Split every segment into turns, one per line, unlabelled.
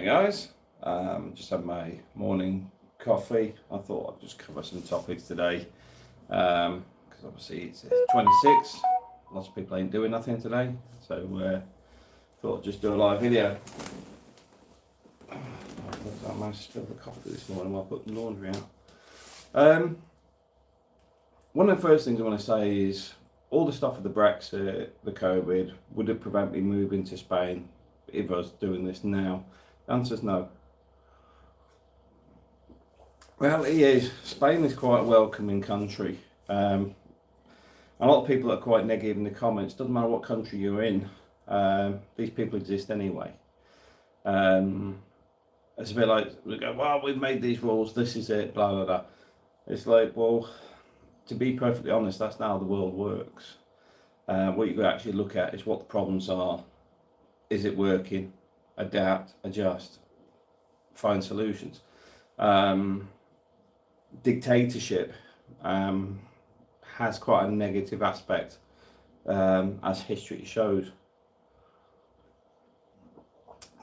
guys. Just had my morning coffee. I thought I'd just cover some topics today because obviously it's 26. Lots of people ain't doing nothing today, so thought I'd just do a live video. I managed to spill the coffee this morning while putting the laundry out. One of the first things I want to say is all the stuff with the Brexit, the COVID, would it prevent me moving to Spain if I was doing this now? The answer is no. Reality is, Spain is quite a welcoming country. A lot of people are quite negative in the comments. Doesn't matter what country you're in, these people exist anyway. It's a bit like, we go, well, we've made these rules, this is it, blah, blah, blah. It's like, well, to be perfectly honest, that's not how the world works. What you actually look at is what the problems are. Is it working? Adapt, adjust, find solutions. Dictatorship has quite a negative aspect, as history shows.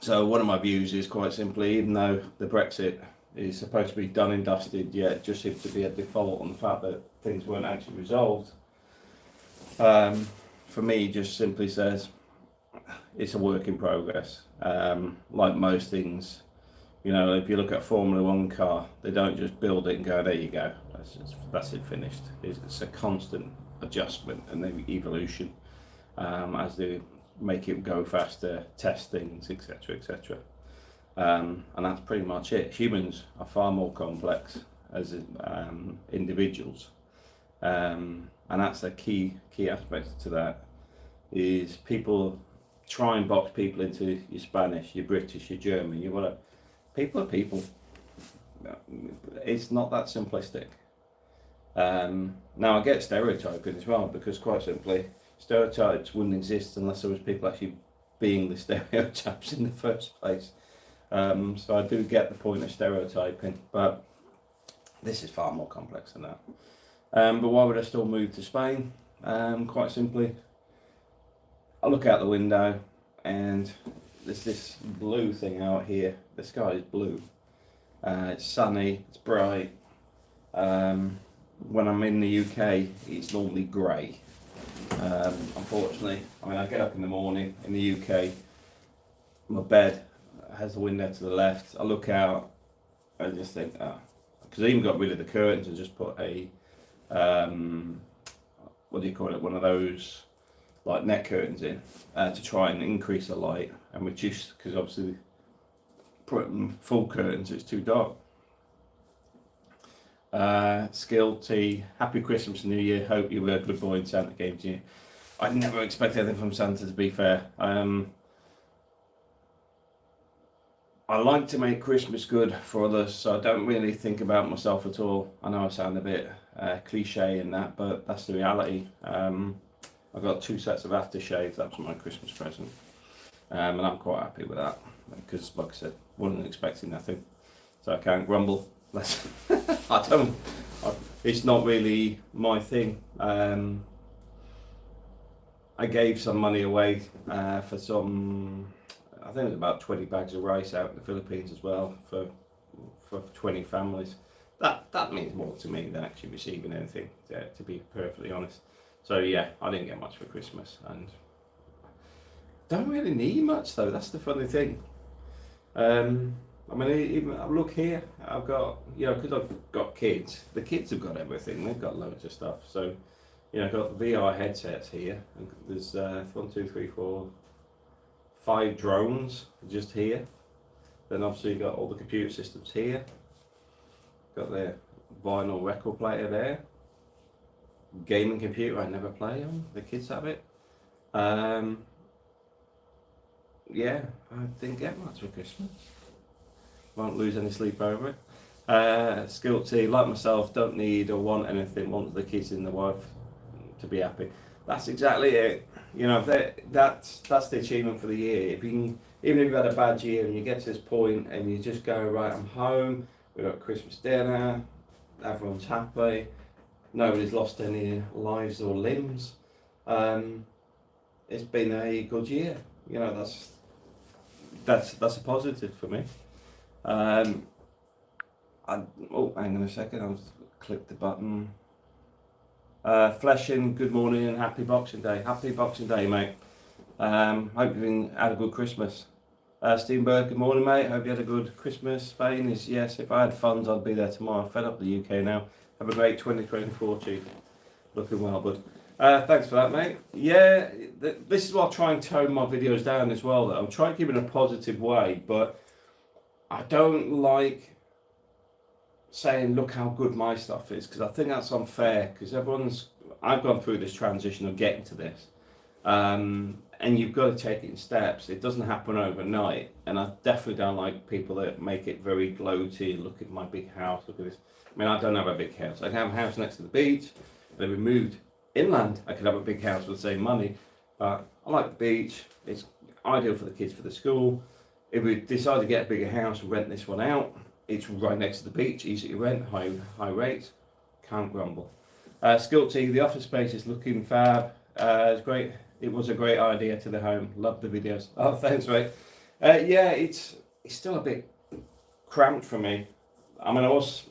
So one of my views is quite simply, even though the Brexit is supposed to be done and dusted, yet it just seems to be a default on the fact that things weren't actually resolved. For me, just simply says it's a work in progress. Like most things, you know, if you look at a Formula One car, they don't just build it and go, there you go, that's it finished. It's a constant adjustment and then evolution as they make it go faster, test things, etc., etc. And that's pretty much it. Humans are far more complex as individuals, and that's a key aspect to that. Is people try and box people into your Spanish, your British, your German, you whatever. People are people. It's not that simplistic. Now I get stereotyping as well, because quite simply, stereotypes wouldn't exist unless there was people actually being the stereotypes in the first place. So I do get the point of stereotyping, but this is far more complex than that. But why would I still move to Spain? Quite simply, I look out the window and there's this blue thing out here. The sky is blue. It's sunny, it's bright. When I'm in the UK, it's normally grey. Unfortunately, I mean, I get up in the morning in the UK, my bed has the window to the left. I look out, I just think, because I even got rid of the curtains and just put a, what do you call it, one of those like net curtains in to try and increase the light and reduce, because obviously putting full curtains, it's too dark. Skill T, happy Christmas and New Year, hope you were a good boy and Santa gave to you. I never expect anything from Santa, to be fair. I like to make Christmas good for others, so I don't really think about myself at all. I know I sound a bit cliche in that, but that's the reality. I got 2 sets of aftershave. That was my Christmas present, and I'm quite happy with that, because like I said, wasn't expecting nothing, so I can't grumble. It's not really my thing. I gave some money away for some, I think it was about 20 bags of rice out in the Philippines as well, for 20 families. That means more to me than actually receiving anything, to be perfectly honest. So yeah, I didn't get much for Christmas, and don't really need much though. That's the funny thing. I mean, even look here, I've got, you know, because I've got kids, the kids have got everything, they've got loads of stuff. So, you know, I've got the VR headsets here, and there's 1, 2, 3, 4, 5 drones just here. Then obviously you've got all the computer systems here. Got the vinyl record player there. Gaming computer I never play on, the kids have it. Yeah, I didn't get much for Christmas. Won't lose any sleep over it. Skill T, like myself, don't need or want anything, want the kids and the wife to be happy. That's exactly it. You know, that's the achievement for the year. If you can, even if you've had a bad year and you get to this point and you just go, right, I'm home, we've got Christmas dinner, everyone's happy, nobody's lost any lives or limbs, it's been a good year. You know, that's a positive for me. Oh, hang on a second, I'll click the button. Fleshing, good morning and happy Boxing Day. Happy Boxing Day, mate. Hope you've had a good Christmas. Steenberg, good morning, mate. Hope you had a good Christmas. Spain is, yes, if I had funds, I'd be there tomorrow. Fed up the UK now. Have a great 2024, Chief. Looking well, bud. Thanks for that, mate. Yeah, this is what I try and tone my videos down as well, though. I'm trying to keep it in a positive way, but I don't like saying, look how good my stuff is, because I think that's unfair, because I've gone through this transition of getting to this. And you've got to take it in steps. It doesn't happen overnight. And I definitely don't like people that make it very gloaty. Look at my big house, look at this. I mean, I don't have a big house. I can have a house next to the beach. And if we moved inland, I could have a big house with the same money. But I like the beach. It's ideal for the kids for the school. If we decide to get a bigger house and rent this one out, it's right next to the beach, easy to rent, high rates. Can't grumble. Skilty, the office space is looking fab. It's great. It was a great idea to the home. Love the videos. Oh, thanks, mate. Yeah, it's still a bit cramped for me. I mean, I was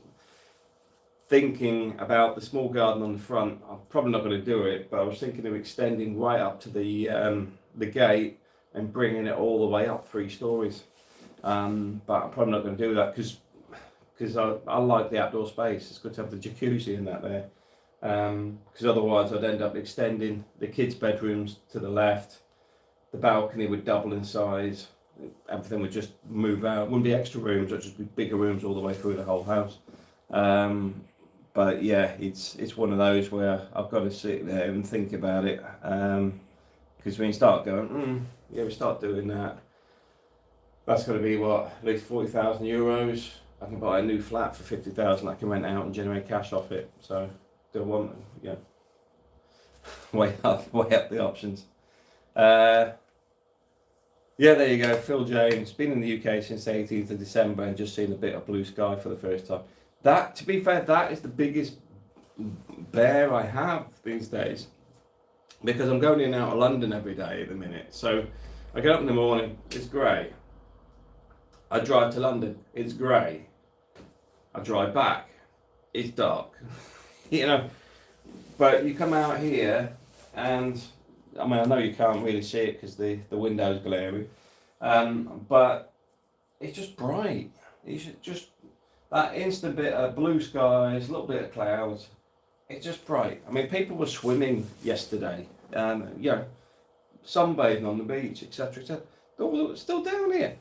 thinking about the small garden on the front. I'm probably not going to do it, but I was thinking of extending right up to the gate and bringing it all the way up 3 stories. But I'm probably not going to do that because I like the outdoor space. It's good to have the jacuzzi and that there. Because otherwise I'd end up extending the kids' bedrooms to the left. The balcony would double in size. Everything would just move out. Wouldn't be extra rooms, it'd just be bigger rooms all the way through the whole house. But yeah, it's one of those where I've got to sit there and think about it. Because when you start going, yeah, we start doing that. That's going to be what, at least 40,000 euros. I can buy a new flat for 50,000. I can rent out and generate cash off it. So. Don't want, yeah, weigh up the options. Yeah, there you go. Phil James, been in the UK since the 18th of December and just seen a bit of blue sky for the first time. That, to be fair, that is the biggest bear I have these days, because I'm going in and out of London every day at the minute. So I get up in the morning, it's grey. I drive to London, it's grey. I drive back, it's dark. You know, but you come out here and, I mean, I know you can't really see it because the window's glary, but it's just bright. It's just that instant bit of blue skies, a little bit of clouds. It's just bright. I mean, people were swimming yesterday, you know, sunbathing on the beach, etc., etc. They're still down here.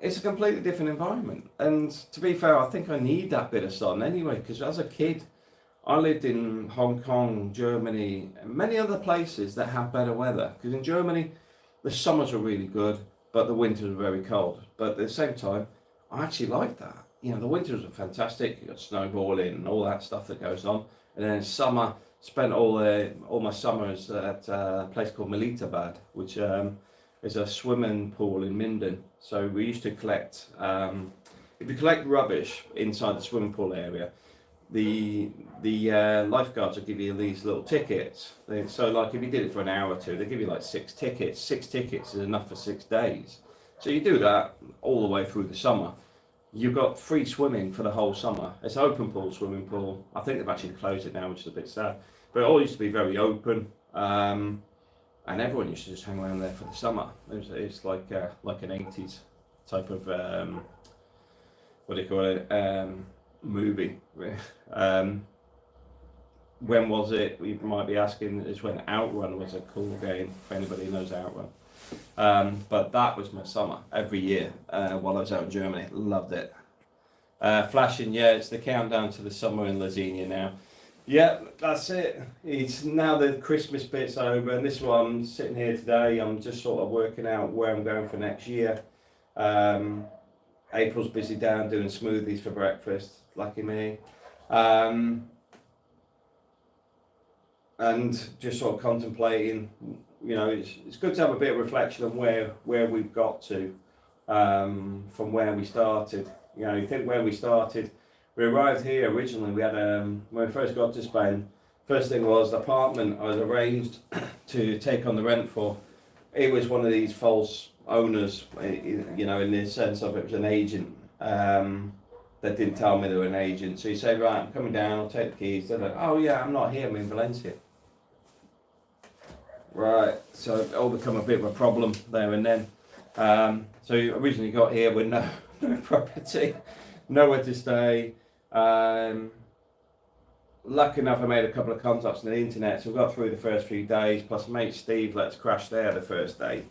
It's a completely different environment, and to be fair, I think I need that bit of sun anyway, because as a kid I lived in Hong Kong, Germany, and many other places that have better weather, because in Germany the summers are really good but the winters are very cold. But at the same time, I actually like that. You know, the winters are fantastic, you got snowballing and all that stuff that goes on, and then summer, spent all my summers at a place called Milita, which is a swimming pool in Minden. So we used to collect, if you collect rubbish inside the swimming pool area, the lifeguards will give you these little tickets. So like if you did it for an hour or two, they give you like 6 tickets. 6 tickets is enough for 6 days. So you do that all the way through the summer. You've got free swimming for the whole summer. It's an open pool, swimming pool. I think they've actually closed it now, which is a bit sad. But it all used to be very open. And everyone used to just hang around there for the summer. It's like an 80s type of, what do you call it, movie. When was it? You might be asking, is when Outrun was a cool game, if anybody knows Outrun. But that was my summer every year while I was out in Germany. Loved it. Flashing, yeah, it's the countdown to the summer in Lazinia now. Yeah, that's it. It's now the Christmas bit's over, and this one, sitting here today, I'm just sort of working out where I'm going for next year. April's busy down doing smoothies for breakfast, lucky me. And just sort of contemplating, you know, it's good to have a bit of reflection on where we've got to from where we started. You know, you think where we started. We arrived here originally, we had, when we first got to Spain, first thing was the apartment I was arranged to take on the rent for it was one of these false owners, you know, in the sense of it was an agent that didn't tell me they were an agent. So you say, right, I'm coming down, I'll take the keys. They're like, oh yeah, I'm not here, I'm in Valencia. Right, so it all become a bit of a problem there and then. So you originally got here with no property, nowhere to stay. Lucky enough, I made a couple of contacts on the internet, so we got through the first few days. Plus, mate Steve let us crash there the first day.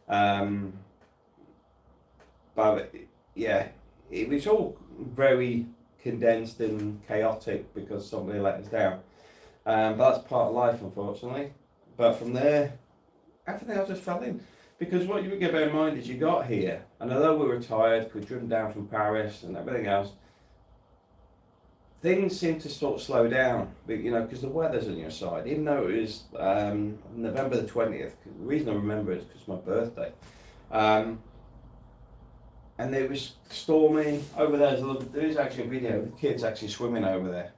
But yeah, it was all very condensed and chaotic because somebody let us down. But that's part of life, unfortunately. But from there, everything else just fell in. Because what you would get bear in mind is you got here, and although we were tired, we'd driven down from Paris and everything else, things seem to sort of slow down, you know, because the weather's on your side. Even though it was November the 20th, the reason I remember it is because it's my birthday. And it was stormy. Over there is actually a video of the kids actually swimming over there.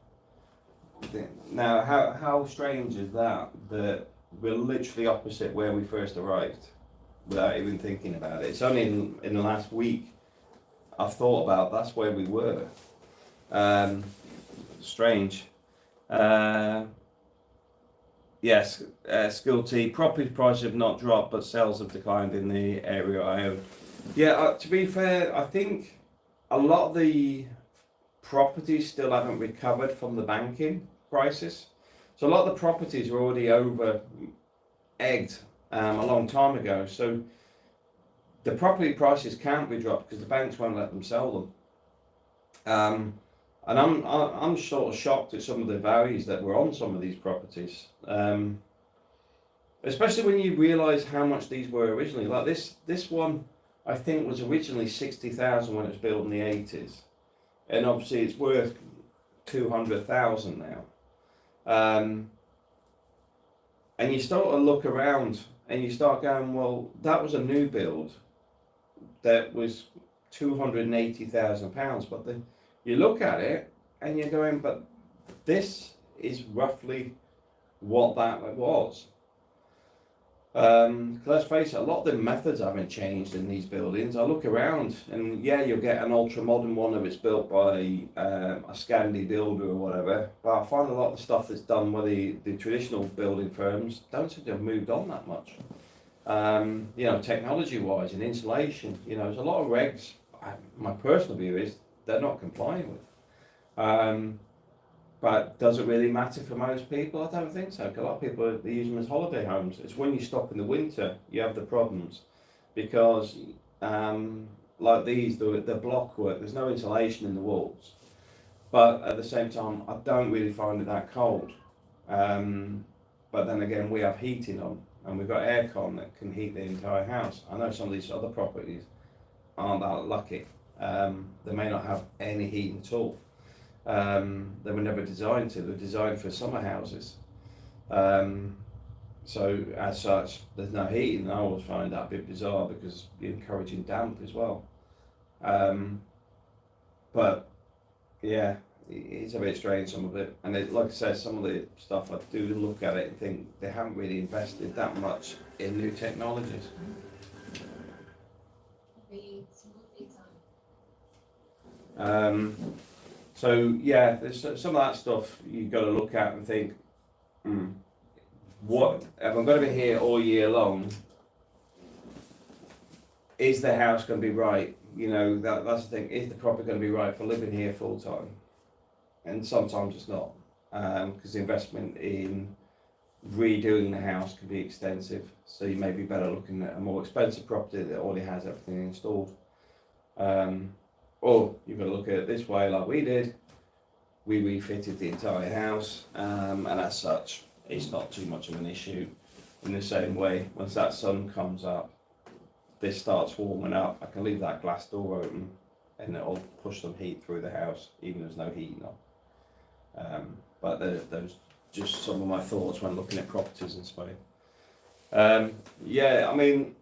Now, how strange is that we're literally opposite where we first arrived without even thinking about it. It's only in the last week I've thought about that's where we were. Strange. Yes, Skilty, property prices have not dropped, but sales have declined in the area I own. Yeah, to be fair, I think a lot of the properties still haven't recovered from the banking crisis. So a lot of the properties are already over egged a long time ago. So the property prices can't be dropped because the banks won't let them sell them. And I'm sort of shocked at some of the values that were on some of these properties, especially when you realise how much these were originally. Like this one, I think was originally 60,000 when it was built in the 80s, and obviously it's worth 200,000 now. And you start to look around and you start going, well, that was a new build that was £280,000, but you look at it and you're going, but this is roughly what that was. Let's face it, a lot of the methods haven't changed in these buildings. I look around and yeah, you'll get an ultra modern one if it's built by a Scandi builder or whatever, but I find a lot of the stuff that's done by the traditional building firms don't seem to have moved on that much. You know, technology wise and insulation, you know, there's a lot of regs, my personal view is they're not complying with. But does it really matter for most people? I don't think so. A lot of people they use them as holiday homes. It's when you stop in the winter you have the problems, because like these, the block work, there's no insulation in the walls. But at the same time, I don't really find it that cold. But then again, we have heating on, and we've got aircon that can heat the entire house. I know some of these other properties aren't that lucky. They may not have any heating at all. They were never designed to. They were designed for summer houses. So as such, there's no heating. I always find that a bit bizarre because you're encouraging damp as well. But yeah, it's a bit strange, some of it. And like I said, some of the stuff I do look at it and think they haven't really invested that much in new technologies. So yeah, there's some of that stuff you've got to look at and think, what if I'm going to be here all year long? Is the house going to be right? You know, that's the thing. Is the property going to be right for living here full time? And sometimes it's not, because the investment in redoing the house can be extensive. So you may be better looking at a more expensive property that already has everything installed. Or you've got to look at it this way, like we did. We refitted the entire house, and as such, it's not too much of an issue. In the same way, once that sun comes up, this starts warming up, I can leave that glass door open, and it'll push some heat through the house, even if there's no heating on. But those just some of my thoughts when looking at properties in Spain. Yeah, I mean,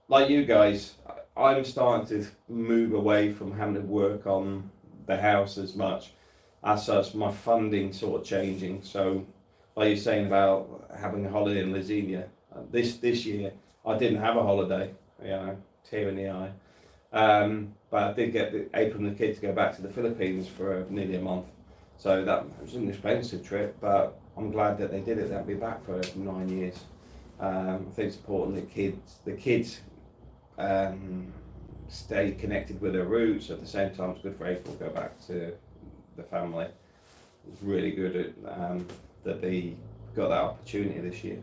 like you guys, I'm starting to move away from having to work on the house as much. As such, my funding sort of changing. So, like you're saying about having a holiday in Lizenia, This year I didn't have a holiday, tear in the eye. But I did get April and the kids to go back to the Philippines for nearly a month. So that was an expensive trip, but I'm glad that they did it. They'll be back for 9 years. I think it's important that the kids stay connected with their roots. At the same time, it's good for April to go back to the family. It's really good that they got that opportunity this year.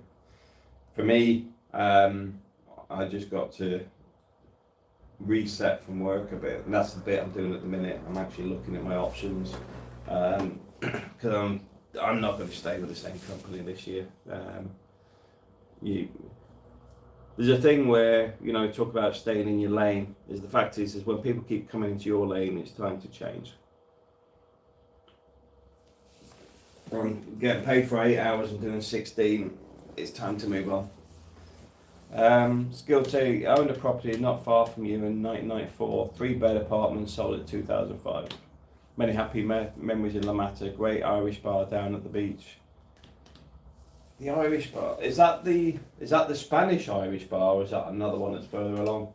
For me, I just got to reset from work a bit, and that's the bit I'm doing at the minute. I'm actually looking at my options because I'm not going to stay with the same company this year. There's a thing where, talk about staying in your lane. The fact is when people keep coming into your lane, it's time to change. From getting paid for 8 hours and doing 16, it's time to move on. Skill 2, owned a property not far from you in 1994, 3-bed apartment, sold in 2005. Many happy memories in La Mata, great Irish bar down at the beach. The Irish bar, is that the Spanish Irish bar, or is that another one that's further along?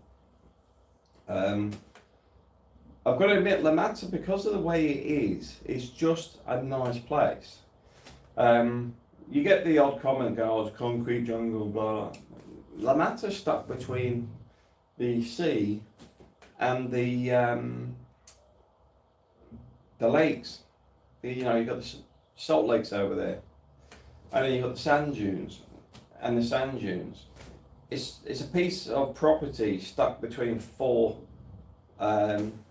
I've got to admit, La Mata, because of the way it is, it's just a nice place. You get the odd comment, goes, concrete jungle, blah. La Mata's stuck between the sea and the lakes. You've got the salt lakes over there, and then you've got the sand dunes, and the sand dunes. It's a piece of property stuck between 4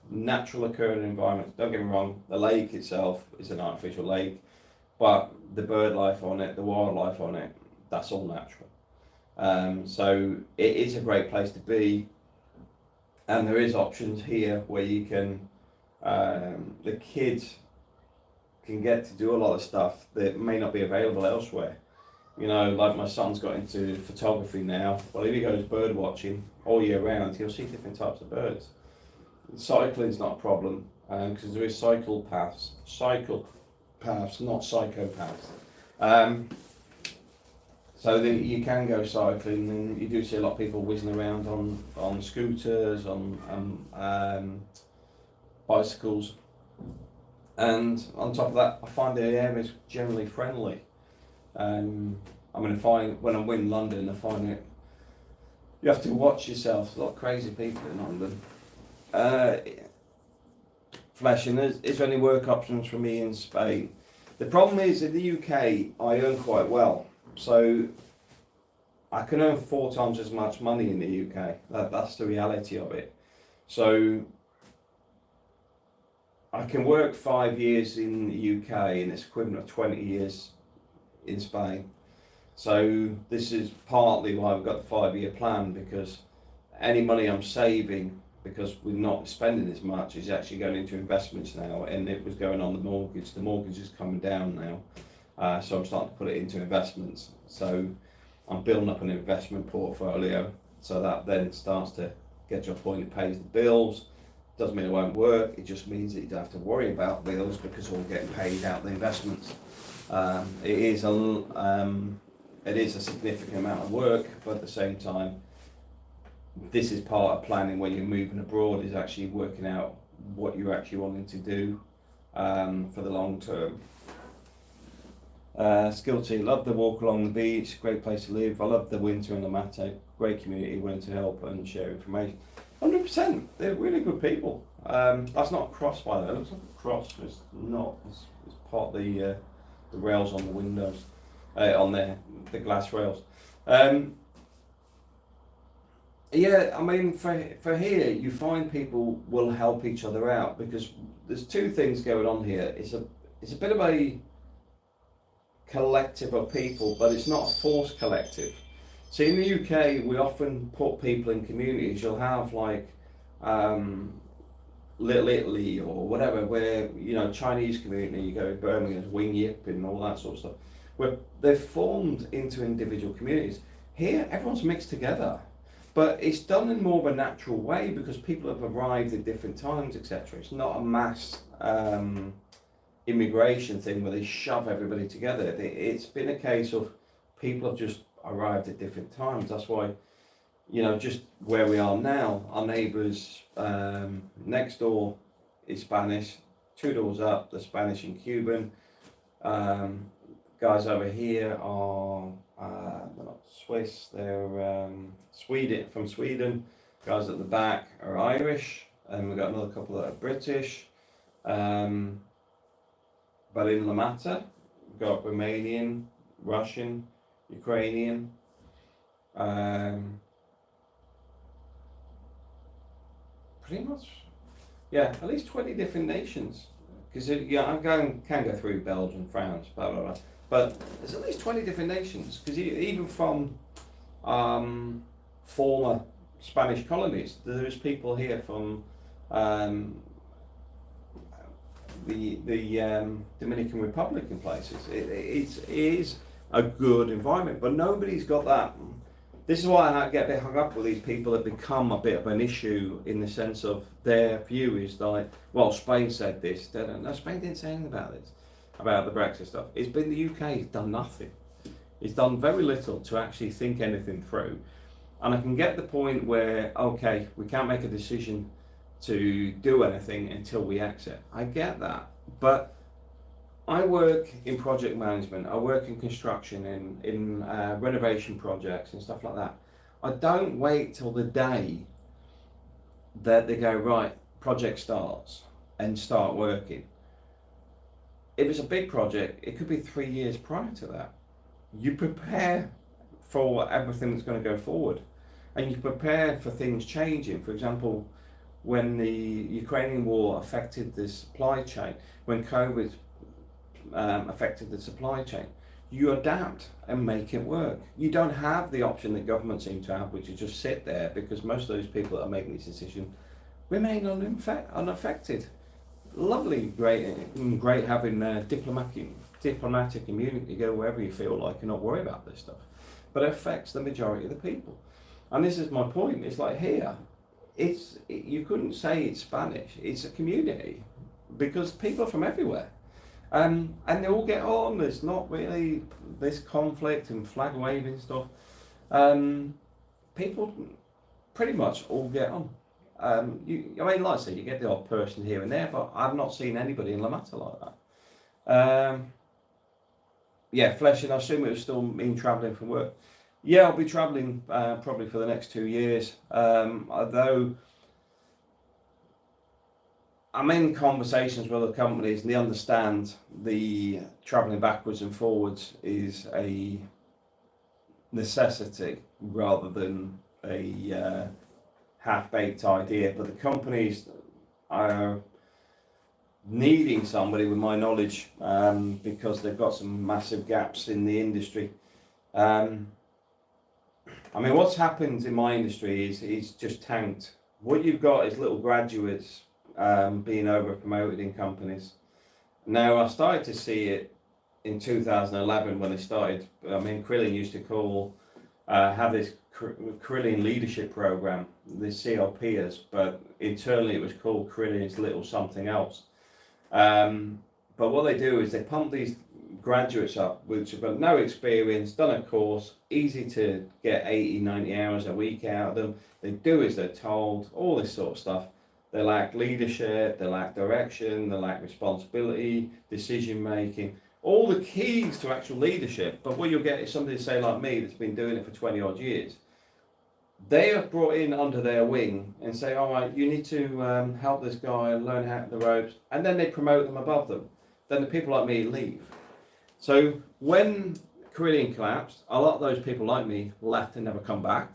natural occurring environments. Don't get me wrong, the lake itself is an artificial lake, but the bird life on it, the wildlife on it, that's all natural. So it is a great place to be, and there is options here where you can, the kids can get to do a lot of stuff that may not be available elsewhere. Like my son's got into photography now. Well, if he goes bird watching all year round, he'll see different types of birds. Cycling's not a problem, because there is cycle paths, not psychopaths. So that you can go cycling, and you do see a lot of people whizzing around on scooters, on bicycles, and on top of that, I find the area is generally friendly. When I'm in London, I find it, you have to watch yourself. There's a lot of crazy people in London. Flashing, is there any work options for me in Spain? The problem is, in the UK, I earn quite well. So I can earn 4 times as much money in the UK. That's the reality of it. So I can work 5 years in the UK, and it's equivalent of 20 years in Spain. So this is partly why I've got the 5-year plan, because any money I'm saving, because we're not spending as much, is actually going into investments now, and it was going on the mortgage. The mortgage is coming down now, so I'm starting to put it into investments. So I'm building up an investment portfolio, so that then starts to get to a point it pays the bills. Doesn't mean it won't work, it just means that you don't have to worry about bills because we're all getting paid out the investments. It is a significant amount of work, but at the same time, this is part of planning when you're moving abroad, is actually working out what you're actually wanting to do for the long term. Skill 2, love the walk along the beach, great place to live. I love the winter in La Mata, great community, willing to help and share information. 100%, they're really good people. That's not a cross, by the way. It looks like a cross, but it's not. It's part of the rails on the windows, on the glass rails. Yeah, I mean, for here, you find people will help each other out, because there's 2 things going on here. It's a bit of a collective of people, but it's not a forced collective. So in the UK, we often put people in communities. You'll have like Little Italy or whatever, where, Chinese community, you go to Birmingham, Wing Yip and all that sort of stuff, where they've formed into individual communities. Here, everyone's mixed together, but it's done in more of a natural way because people have arrived at different times, etc. It's not a mass immigration thing where they shove everybody together. It's been a case of people have just arrived at different times. That's why, you know, just where we are now, our neighbours next door is Spanish, 2 doors up, they're Spanish and Cuban. Guys over here are they're not Swiss, they're Sweden, from Sweden. Guys at the back are Irish, and we've got another couple that are British. But in La Mata, we've got Romanian, Russian, Ukrainian. Pretty much, yeah, at least 20 different nations. Because yeah, can go through Belgium, France, blah blah blah. But there's at least 20 different nations. Because even from former Spanish colonies, there's people here from the Dominican Republic and places. It is a good environment, but nobody's got that. This is why I get a bit hung up with these people that become a bit of an issue in the sense of their view is like, well, Spain said this. No, Spain didn't say anything about this, about the Brexit stuff. It's been the UK, it's done nothing. It's done very little to actually think anything through. And I can get the point where, okay, we can't make a decision to do anything until we exit. I get that. But I work in project management, I work in construction, in renovation projects and stuff like that. I don't wait till the day that they go, right, project starts and start working. If it's a big project, it could be 3 years prior to that. You prepare for everything that's going to go forward, and you prepare for things changing. For example, when the Ukrainian war affected the supply chain, when COVID affected the supply chain, you adapt and make it work. You don't have the option that government seem to have, which is just sit there, because most of those people that are making these decisions remain unaffected. Lovely, great having diplomatic immunity, go wherever you feel like and not worry about this stuff. But it affects the majority of the people. And this is my point. It's like here, you couldn't say it's Spanish. It's a community because people are from everywhere. And they all get on. There's not really this conflict and flag waving stuff. People pretty much all get on. I mean, like I say, you get the odd person here and there, but I've not seen anybody in La Mata like that. Yeah, Fleshing, I assume it was still mean travelling from work. Yeah, I'll be travelling probably for the next 2 years. Although I'm in conversations with other companies and they understand the travelling backwards and forwards is a necessity rather than a half-baked idea. But the companies are needing somebody with my knowledge because they've got some massive gaps in the industry. I mean, what's happened in my industry is just tanked. What you've got is little graduates being over-promoted in companies. Now, I started to see it in 2011 when they started. I mean, Krillin used to have this Krillin leadership program, the CLPers, but internally it was called Krillin's Little Something Else. But what they do is they pump these graduates up, which have got no experience, done a course, easy to get 80, 90 hours a week out of them. They do as they're told, all this sort of stuff. They lack leadership, they lack direction, they lack responsibility, decision making, all the keys to actual leadership. But what you'll get is somebody, say like me, that's been doing it for 20 odd years. They are brought in under their wing and say, all right, you need to help this guy learn how the ropes, and then they promote them above them. Then the people like me leave. So when Carillion collapsed, a lot of those people like me left and never come back.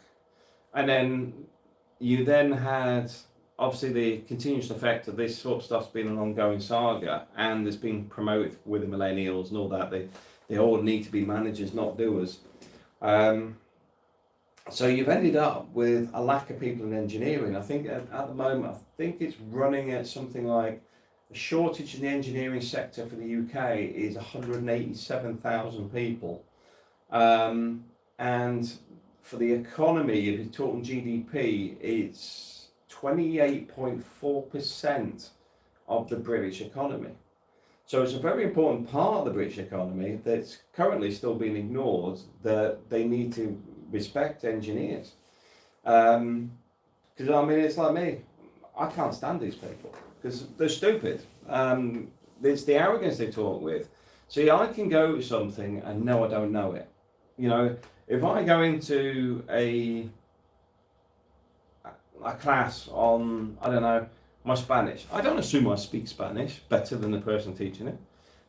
And then you then had obviously the continuous effect of this sort of stuff's been an ongoing saga, and there's been promoted with the millennials and all that. They all need to be managers, not doers. So you've ended up with a lack of people in engineering. I think at the moment, I think it's running at something like the shortage in the engineering sector for the UK is 187,000 people. And for the economy, if you're talking GDP, it's 28.4% of the British economy. So it's a very important part of the British economy that's currently still being ignored, that they need to respect engineers. Because I mean, it's like me, I can't stand these people because they're stupid. It's the arrogance they talk with. See, I can go to something and know I don't know it. You know, if I go into a class on, I don't know, my Spanish, I don't assume I speak Spanish better than the person teaching it.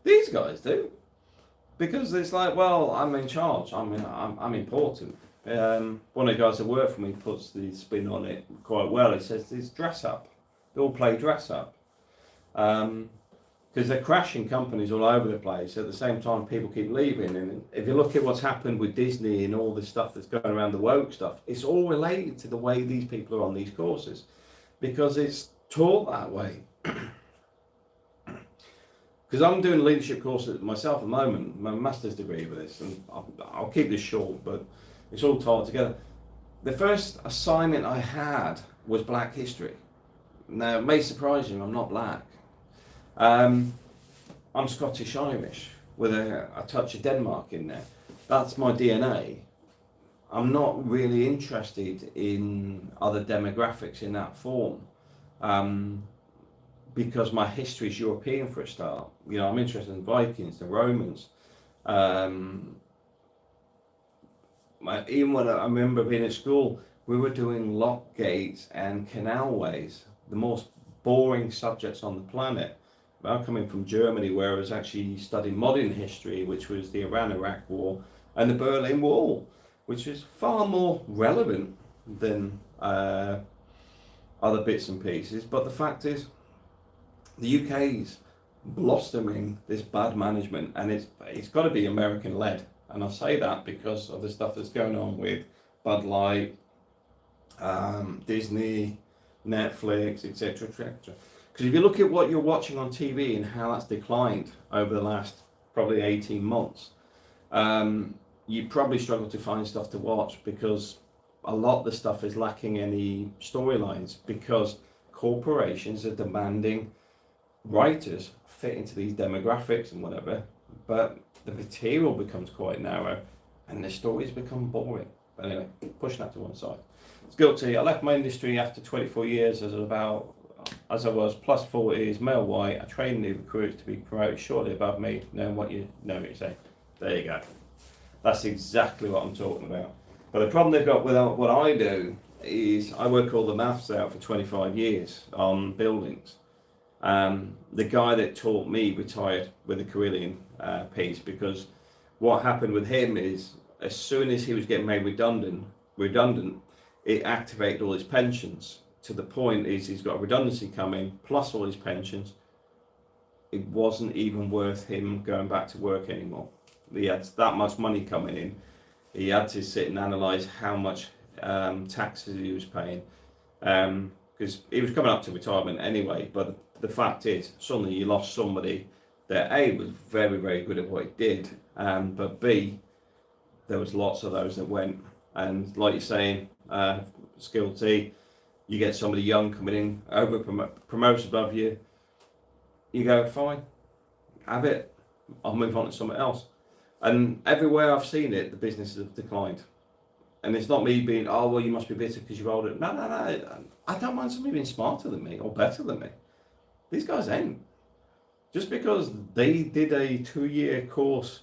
These guys do. Because it's like, well, I'm in charge, I'm important. One of the guys that work for me puts the spin on it quite well. He says, it's dress up. They all play dress up. Because they're crashing companies all over the place. At the same time, people keep leaving. And if you look at what's happened with Disney and all this stuff that's going around, the woke stuff, it's all related to the way these people are on these courses. Because it's taught that way. Because I'm doing a leadership course myself at the moment, my master's degree with this, and I'll keep this short, but it's all tied together. The first assignment I had was Black history. Now, it may surprise you, I'm not black. I'm Scottish Irish with a touch of Denmark in there. That's my DNA. I'm not really interested in other demographics in that form. Because my history is European for a start. You know, I'm interested in Vikings, the Romans. Even when I remember being at school, we were doing lock gates and canalways, the most boring subjects on the planet. I'm coming from Germany, where I was actually studying modern history, which was the Iran-Iraq War and the Berlin Wall, which is far more relevant than other bits and pieces. But the fact is, the UK's blossoming this bad management, and it's got to be American-led. And I say that because of the stuff that's going on with Bud Light, Disney, Netflix, etc., etc. Because if you look at what you're watching on TV and how that's declined over the last probably 18 months, you probably struggle to find stuff to watch because a lot of the stuff is lacking any storylines because corporations are demanding writers fit into these demographics and whatever, but the material becomes quite narrow and the stories become boring. But anyway, pushing that to one side. It's guilty. I left my industry after 24 years as I was plus 40s, male white. I trained new recruits to be promoted shortly above me, knowing what you say. There you go. That's exactly what I'm talking about. But the problem they've got with what I do is I work all the maths out for 25 years on buildings. The guy that taught me retired with a Carillion piece, because what happened with him is as soon as he was getting made redundant, it activated all his pensions to the point is he's got a redundancy coming plus all his pensions. It wasn't even worth him going back to work anymore. He had that much money coming in. He had to sit and analyse how much taxes he was paying, because he was coming up to retirement anyway. But the fact is, suddenly you lost somebody that A, was very, very good at what he did, but B, there was lots of those that went. And like you're saying, Skill T, you get somebody young coming in, over promotes above you, you go, fine, have it, I'll move on to something else. And everywhere I've seen it, the businesses have declined. And it's not me being, oh, well, you must be bitter because you're older. No. I don't mind somebody being smarter than me or better than me. These guys ain't. Just because they did a 2-year course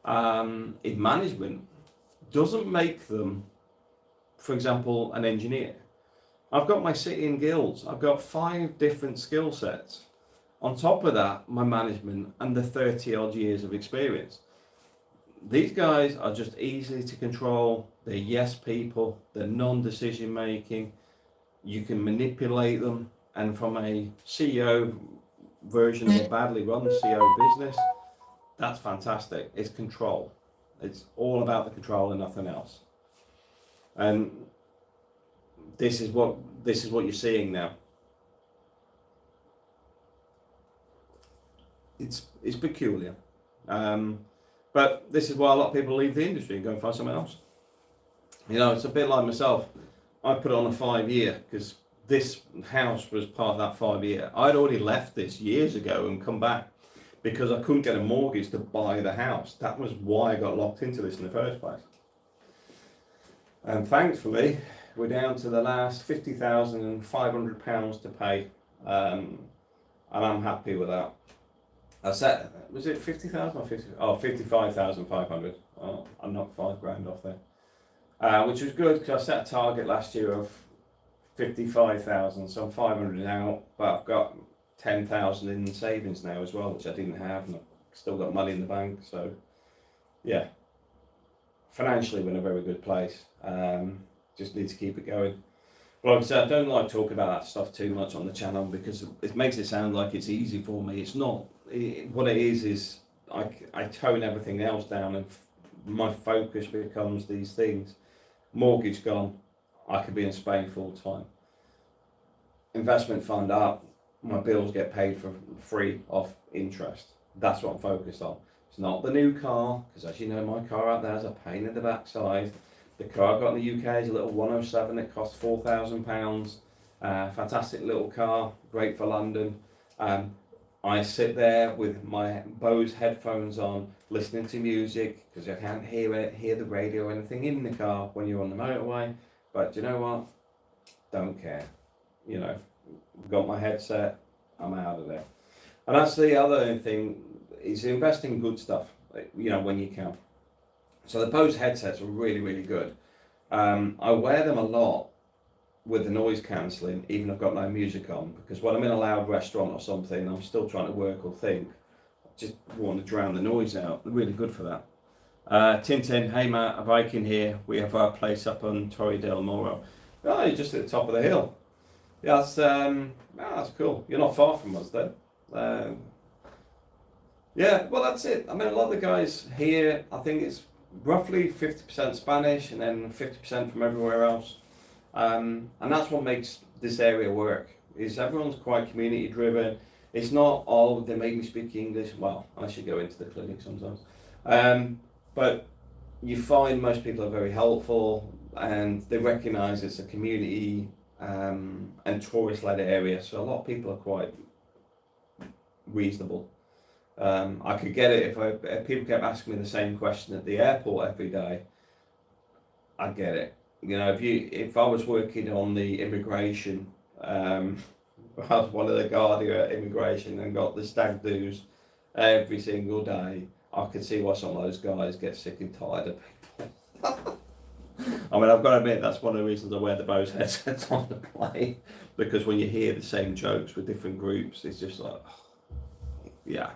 in management doesn't make them, for example, an engineer. I've got my City and Guilds. I've got 5 different skill sets. On top of that, my management and the 30 odd years of experience. These guys are just easy to control. They're yes people. They're non-decision making. You can manipulate them. And from a CEO version of a badly run CEO business, that's fantastic. It's control. It's all about the control and nothing else. And this is what you're seeing now. It's peculiar. But this is why a lot of people leave the industry and go and find something else. You know, it's a bit like myself. I put on a 5-year because this house was part of that 5-year. I'd already left this years ago and come back because I couldn't get a mortgage to buy the house. That was why I got locked into this in the first place. And thankfully, we're down to the last £50,500 to pay, and I'm happy with that. I said, was it 50,000 or 50? Oh, 55,500. Oh, I'm not £5,000 off there, which was good because I set a target last year of 55,000, so I'm 500 out, but I've got 10,000 in savings now as well, which I didn't have, and I've still got money in the bank. So, yeah, financially we're in a very good place. Just need to keep it going. But like I said, I don't like talking about that stuff too much on the channel because it makes it sound like it's easy for me. It's not. What it is I tone everything else down, and my focus becomes these things. Mortgage gone, I could be in Spain full time. Investment fund up, my bills get paid for free off interest. That's what I'm focused on. It's not the new car, because as you know, my car out there is a pain in the backside. The car I got in the UK is a little 107, it costs £4,000. Fantastic little car, great for London. I sit there with my Bose headphones on, listening to music, because I can't hear the radio or anything in the car when you're on the motorway. But you know what? Don't care. You know, got my headset, I'm out of there. And that's the other thing, is invest in good stuff, you know, when you can. So the Bose headsets are really, really good. I wear them a lot with the noise cancelling, even if I've got no music on, because when I'm in a loud restaurant or something, I'm still trying to work or think, I just want to drown the noise out. They're really good for that. Tintin, hey Matt, a Viking here. We have our place up on Torre del Moro. Oh, you're just at the top of the hill. Yeah, that's cool. You're not far from us then. Yeah, well that's it. I mean, a lot of the guys here, I think it's roughly 50% Spanish and then 50% from everywhere else. And that's what makes this area work, is everyone's quite community driven. It's not, oh, they make me speak English. Well, I should go into the clinic sometimes. But you find most people are very helpful, and they recognise it's a community and tourist-led area, so a lot of people are quite reasonable. I could get it if people kept asking me the same question at the airport every day. I get it. You know, if I was working on the immigration, I was one of the guard here at immigration and got the stag do's every single day, I could see why some of those guys get sick and tired of people. I mean, I've got to admit, that's one of the reasons I wear the Bose headsets on the plane, because when you hear the same jokes with different groups, it's just like, yeah.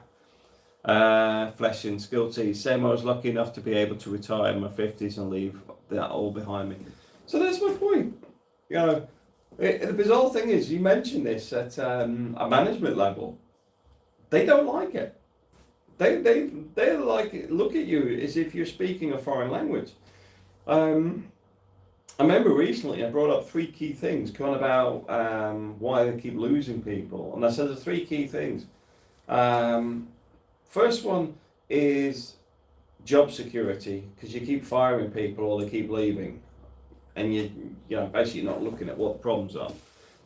Flesh and skill tea. Same, I was lucky enough to be able to retire in my 50s and leave that all behind me. So that's my point. You know, the bizarre thing is, you mentioned this at a management level. They don't like it. They like look at you as if you're speaking a foreign language. I remember recently I brought up 3 key things, kind of about why they keep losing people, and I said the 3 key things. First one is job security, because you keep firing people or they keep leaving, and you know, basically not looking at what the problems are.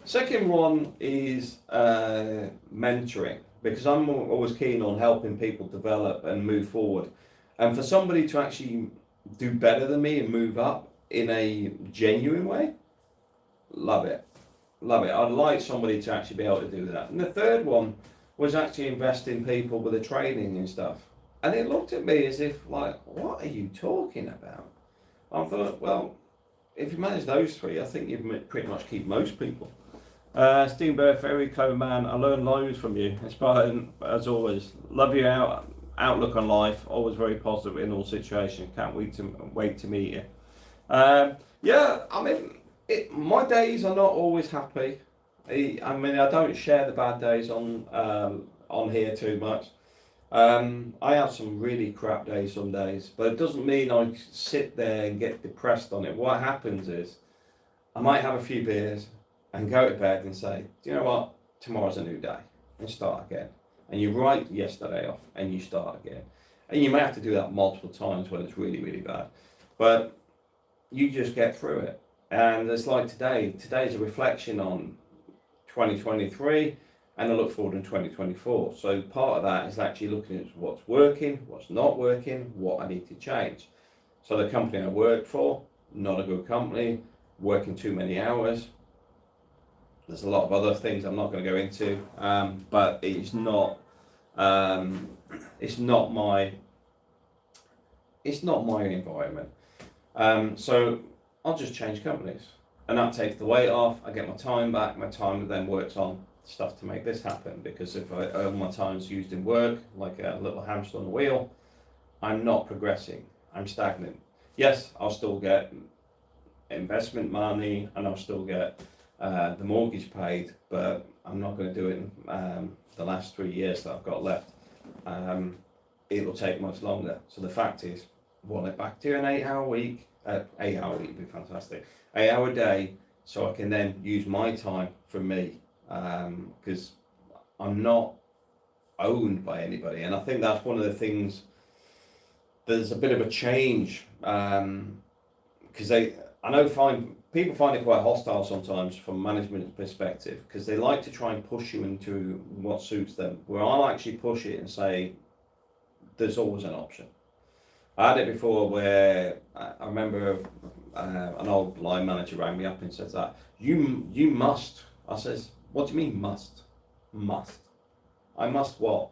Second one is mentoring, because I'm always keen on helping people develop and move forward, and for somebody to actually do better than me and move up in a genuine way, love it. I'd like somebody to actually be able to do that. And the third one was actually invest in people with the training and stuff. And it looked at me as if, like, what are you talking about? I thought, well, if you manage those 3, I think you pretty much keep most people. Steve Burr, very clever man. I learned loads from you. Inspiring as always. Love your outlook on life. Always very positive in all situations. Can't wait to meet you. Yeah, I mean, my days are not always happy. I mean, I don't share the bad days on here too much. I have some really crap days some days, but it doesn't mean I sit there and get depressed on it. What happens is, I might have a few beers and go to bed and say, do you know what, tomorrow's a new day, and start again. And you write yesterday off and you start again. And you may have to do that multiple times when it's really, really bad. But you just get through it. And it's like today's a reflection on 2023, and I look forward in 2024. So part of that is actually looking at what's working, what's not working, what I need to change. So the company I work for, not a good company, working too many hours. There's a lot of other things I'm not going to go into, but it's not my environment. So I'll just change companies, and that takes the weight off. I get my time back. My time then works on stuff to make this happen, because if all my time's used in work, like a little hamster on a wheel, I'm not progressing. I'm stagnant. Yes, I'll still get investment money, and I'll still get the mortgage paid, but I'm not going to do it in the last 3 years that I've got left. It will take much longer. So the fact is, want it back to an 8-hour week. 8-hour week would be fantastic. 8-hour day, so I can then use my time for me, because I'm not owned by anybody. And I think that's one of the things. There's a bit of a change, because people find it quite hostile sometimes from management perspective, because they like to try and push you into what suits them. Where I'll actually push it and say, there's always an option. I had it before where I remember an old line manager rang me up and said that you must. I says, what do you mean must? Must. I must what?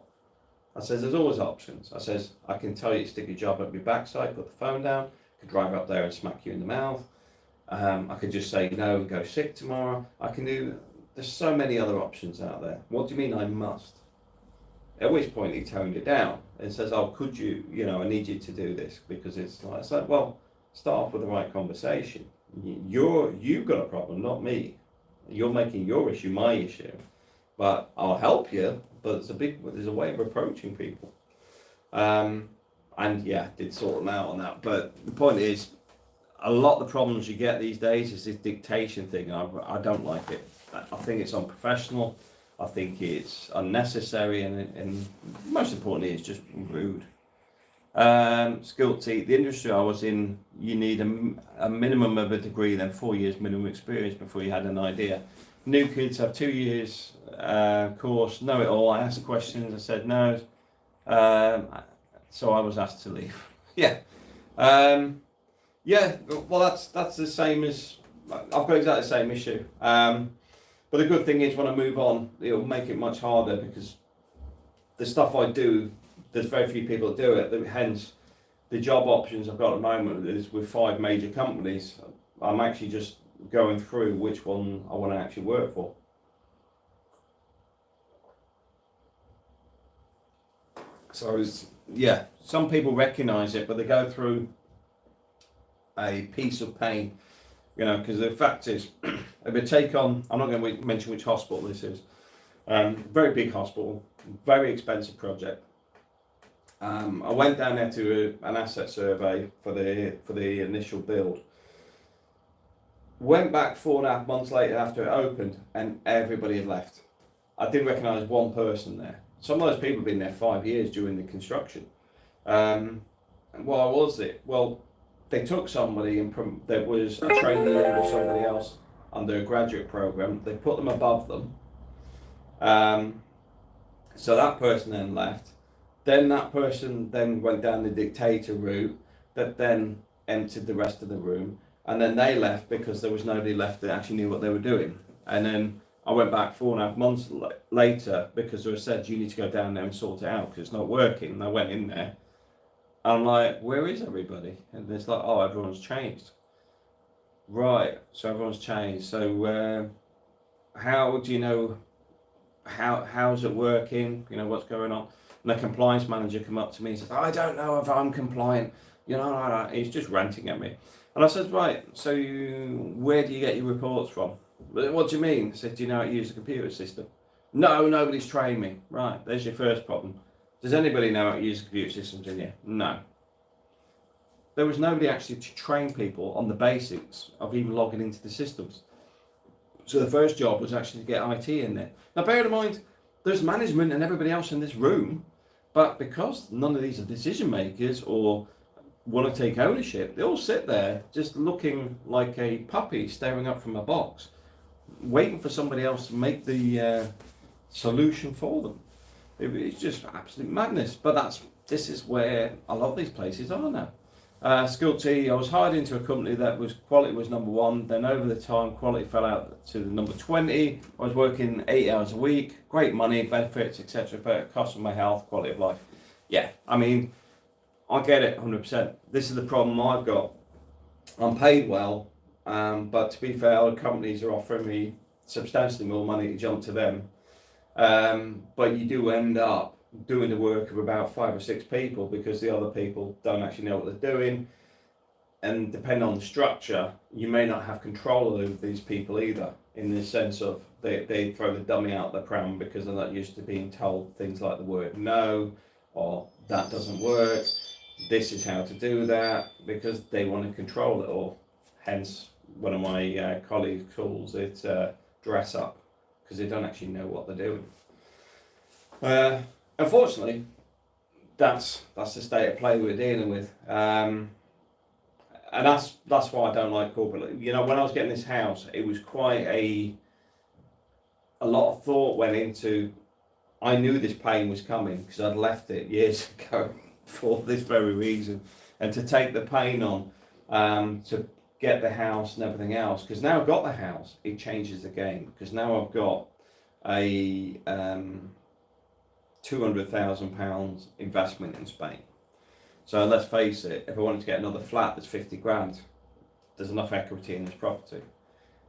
I says, there's always options. I says, I can tell you to stick your job up your backside, put the phone down, I could drive up there and smack you in the mouth. I could just say no and go sick tomorrow. There's so many other options out there. What do you mean I must? At which point he toned it down and says, oh, could you, I need you to do this, because it's like, well, start off with the right conversation. You've got a problem, not me. You're making your issue my issue. But I'll help you, but there's a way of approaching people. And yeah, did sort them out on that. But the point is, a lot of the problems you get these days is this dictation thing. I don't like it. I think it's unprofessional. I think it's unnecessary, and most importantly, it's just rude. Skilled the industry I was in, you need a minimum of a degree, then 4 years minimum experience before you had an idea. New kids have 2 years course, know it all. I asked questions, I said no. So I was asked to leave. Yeah. Yeah, well, that's the same as, I've got exactly the same issue. But the good thing is, when I move on, it'll make it much harder, because the stuff I do, there's very few people that do it. Hence, the job options I've got at the moment is with 5 major companies. I'm actually just going through which one I want to actually work for. So yeah, some people recognise it, but they go through a piece of pain. Because the fact is, if we take on, I'm not going to mention which hospital this is, very big hospital, very expensive project. I went down there to an asset survey for the initial build. Went back 4.5 months later after it opened, and everybody had left. I didn't recognise one person there. Some of those people had been there 5 years during the construction. And why was it? Well, they took somebody that was a trainee under somebody else under a graduate program. They put them above them. So that person then left. Then that person then went down the dictator route that then emptied the rest of the room. And then they left because there was nobody left that actually knew what they were doing. And then I went back 4.5 months later because they said, you need to go down there and sort it out because it's not working. And I went in there. I'm like, where is everybody? And it's like, oh, everyone's changed. Right, so everyone's changed. So how do you know, how's it working? What's going on? And the compliance manager come up to me and says, I don't know if I'm compliant. He's just ranting at me. And I said, right, so where do you get your reports from? What do you mean? I said, do you know how to use the computer system? No, nobody's trained me. Right, there's your first problem. Does anybody know how to use computer systems in here? No. There was nobody actually to train people on the basics of even logging into the systems. So the first job was actually to get IT in there. Now bear in mind, there's management and everybody else in this room, but because none of these are decision makers or want to take ownership, they all sit there just looking like a puppy staring up from a box, waiting for somebody else to make the solution for them. It's just absolute madness. But this is where a lot of these places are now. School tea, I was hired into a company that quality was number one. Then over the time, quality fell out to the number 20. I was working 8 hours a week, great money, benefits, etc. But it cost my health, quality of life. Yeah, I mean, I get it 100%. This is the problem I've got. I'm paid well, but to be fair, other companies are offering me substantially more money to jump to them. But you do end up doing the work of about 5 or 6 people because the other people don't actually know what they're doing, and depending on the structure, you may not have control over these people either, in the sense of they throw the dummy out the pram because they're not used to being told things like the word no, or that doesn't work, this is how to do that, because they want to control it all. Hence one of my colleagues calls it dress up, because they don't actually know what they're doing. Unfortunately, that's the state of play we're dealing with, and that's why I don't like corporate. You know, when I was getting this house, it was quite a lot of thought went into. I knew this pain was coming because I'd left it years ago for this very reason, and to take the pain on, to get the house and everything else. Because now I've got the house, it changes the game. Because now I've got a £200,000 investment in Spain. So let's face it, if I wanted to get another flat that's 50 grand, there's enough equity in this property.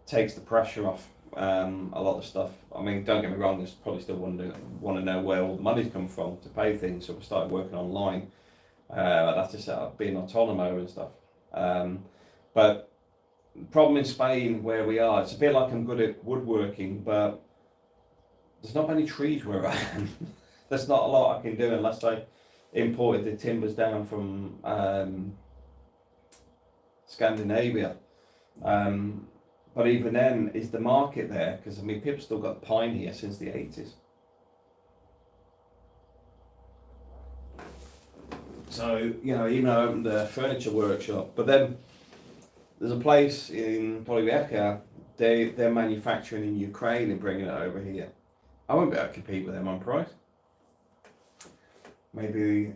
Takes the pressure off a lot of stuff. I mean, don't get me wrong, there's probably still want to know where all the money's come from to pay things. So we started working online. I'd have to set up being autonomo and stuff. But the problem in Spain where we are, it's a bit like I'm good at woodworking, but there's not many trees where I am. There's not a lot I can do unless I imported the timbers down from Scandinavia. But even then, is the market there? Because I mean, people still got pine here since the 80s. So, you know, even I opened a furniture workshop, but then there's a place in Torrevieja, they're manufacturing in Ukraine and bringing it over here. I won't be able to compete with them on price. Maybe,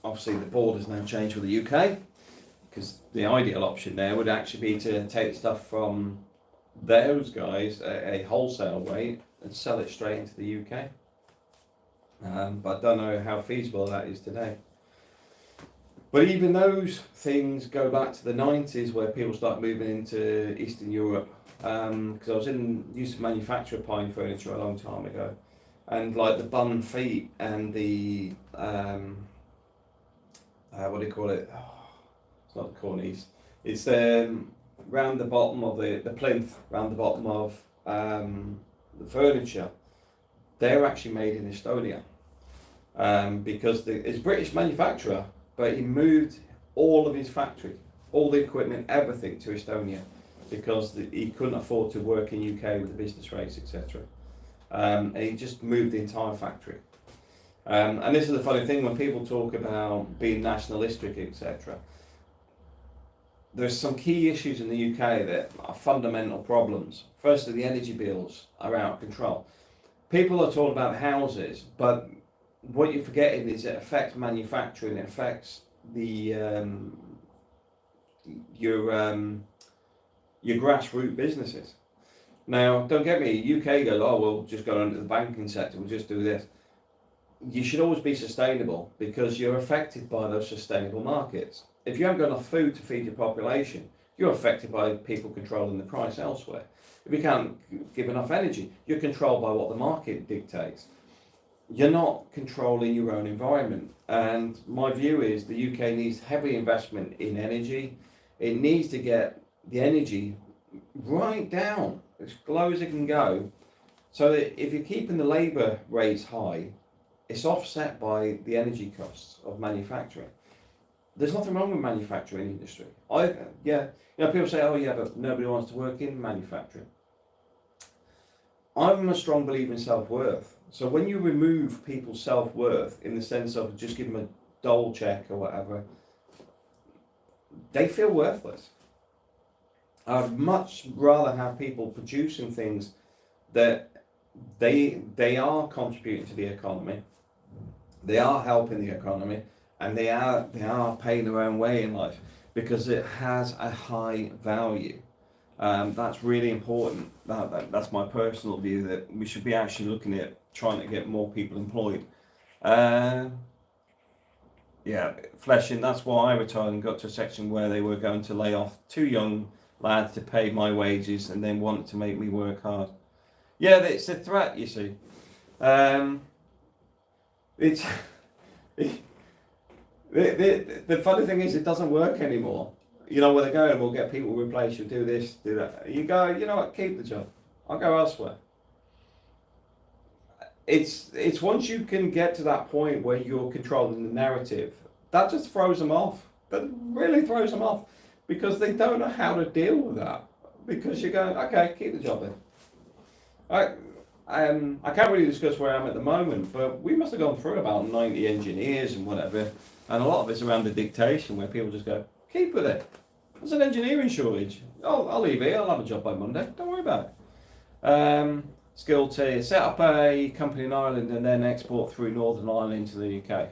obviously the border's now changed with the UK, because the ideal option there would actually be to take stuff from those guys at a wholesale rate and sell it straight into the UK. But I don't know how feasible that is today. But even those things go back to the 90s where people start moving into Eastern Europe. Because I used to manufacture pine furniture a long time ago. And like the bun feet and the, what do you call it? Oh, it's not the cornice. It's round the bottom of the plinth, round the bottom of the furniture. They're actually made in Estonia. Because it's a British manufacturer, but he moved all of his factory, all the equipment, everything to Estonia, because he couldn't afford to work in UK with the business rates, etc. And he just moved the entire factory. And this is the funny thing, when people talk about being nationalistic, etc., there's some key issues in the UK that are fundamental problems. Firstly, the energy bills are out of control. People are talking about houses, but what you're forgetting is it affects manufacturing, it affects the your grassroots businesses. Now, don't get me, UK goes, oh, we'll just go into the banking sector, we'll just do this. You should always be sustainable because you're affected by those sustainable markets. If you haven't got enough food to feed your population, you're affected by people controlling the price elsewhere. If you can't give enough energy, you're controlled by what the market dictates. You're not controlling your own environment. And my view is the UK needs heavy investment in energy. It needs to get the energy right down, as low as it can go, so that if you're keeping the labour rates high, it's offset by the energy costs of manufacturing. There's nothing wrong with manufacturing industry. People say, oh yeah, but nobody wants to work in manufacturing. I'm a strong believer in self-worth. So when you remove people's self-worth in the sense of just give them a dole check or whatever, they feel worthless. I'd much rather have people producing things that they are contributing to the economy. They are helping the economy, and they are paying their own way in life because it has a high value. That's really important. That's my personal view, that we should be actually looking at trying to get more people employed. Yeah, Fleshing, that's why I retired and got to a section where they were going to lay off 2 young lads to pay my wages and then wanted to make me work hard. Yeah, it's a threat, you see. It's the funny thing is, it doesn't work anymore. You know where they're going, we'll get people replaced, you'll do this, do that. You go, you know what, keep the job. I'll go elsewhere. It's once you can get to that point where you're controlling the narrative, that just throws them off. That really throws them off because they don't know how to deal with that. Because you're going, okay, keep the job then. I can't really discuss where I am at the moment, but we must have gone through about 90 engineers and whatever, and a lot of it's around the dictation where people just go, keep with it. There's an engineering shortage. I'll leave here, I'll have a job by Monday, don't worry about it. Skill to set up a company in Ireland and then export through Northern Ireland into the UK.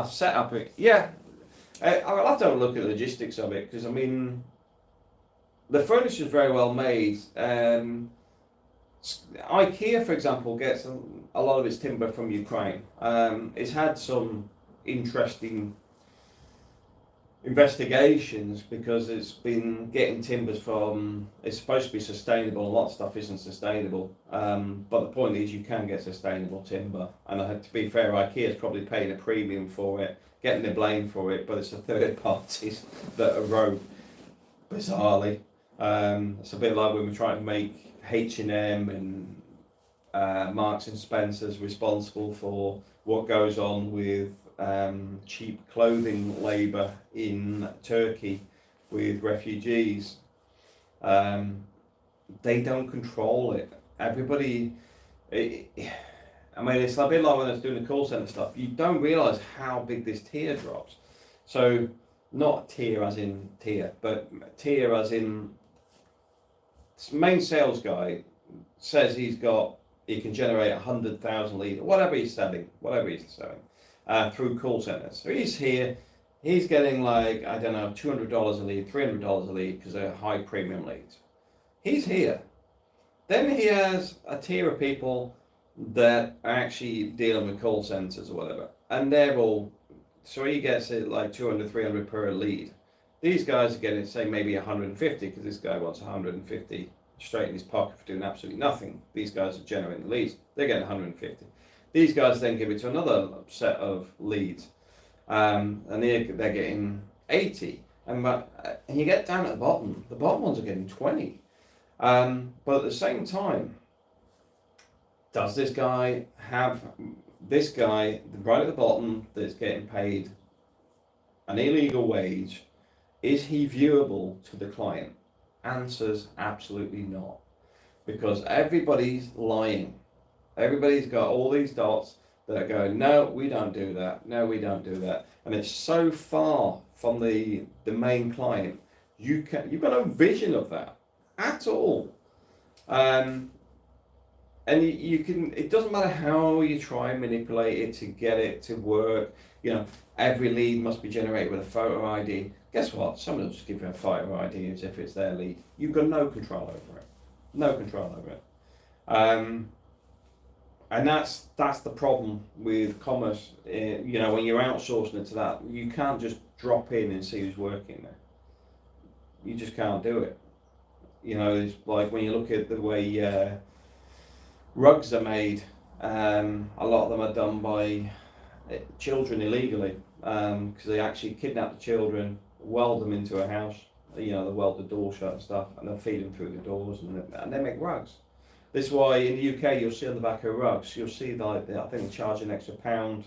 Set up it, yeah. I'll have to have a look at the logistics of it, because I mean, the furniture is very well made. IKEA, for example, gets a lot of its timber from Ukraine. It's had some interesting investigations because it's been getting timbers from, it's supposed to be sustainable. A lot of stuff isn't sustainable, but the point is you can get sustainable timber, and to be fair, IKEA's probably paying a premium for it, getting the blame for it, but it's the third parties that are rogue, bizarrely. It's a bit like when we're trying to make H&M and Marks and Spencer's responsible for what goes on with cheap clothing labour in Turkey with refugees. They don't control it. Everybody, I mean, it's a bit like when I was doing the call centre stuff. You don't realise how big this tier drops. So, not tier as in tier, but tier as in main sales guy says he can generate 100,000 leads, whatever he's selling, through call centers. So he's here, he's getting like, I don't know, $200 a lead, $300 a lead because they're high premium leads. He's here. Then he has a tier of people that are actually dealing with call centers or whatever, and they're all, so he gets it like 200, 300 per lead. These guys are getting, say, maybe 150 because this guy wants 150 straight in his pocket for doing absolutely nothing. These guys are generating the leads. They're getting 150. These guys then give it to another set of leads, and they're getting 80. And you get down at the bottom ones are getting 20. But at the same time, does this guy have this guy right at the bottom that's getting paid an illegal wage? Is he viewable to the client? Answers absolutely not, because everybody's lying. Everybody's got all these dots that are going, no, we don't do that, no, we don't do that, and it's so far from the main client. You've got no vision of that at all, and you can. It doesn't matter how you try and manipulate it to get it to work. You know, every lead must be generated with a photo ID. Guess what? Someone will just give you a photo ID as if it's their lead. You've got no control over it. No control over it. And that's the problem with commerce. You know, when you're outsourcing it to that, you can't just drop in and see who's working there. You just can't do it. You know, it's like when you look at the way rugs are made, a lot of them are done by children illegally, because they actually kidnap the children, weld them into a house, you know, they weld the door shut and stuff, and they'll feed them through the doors, and they make rugs. This is why in the UK you'll see on the back of rugs, you'll see like I think they charge an extra £1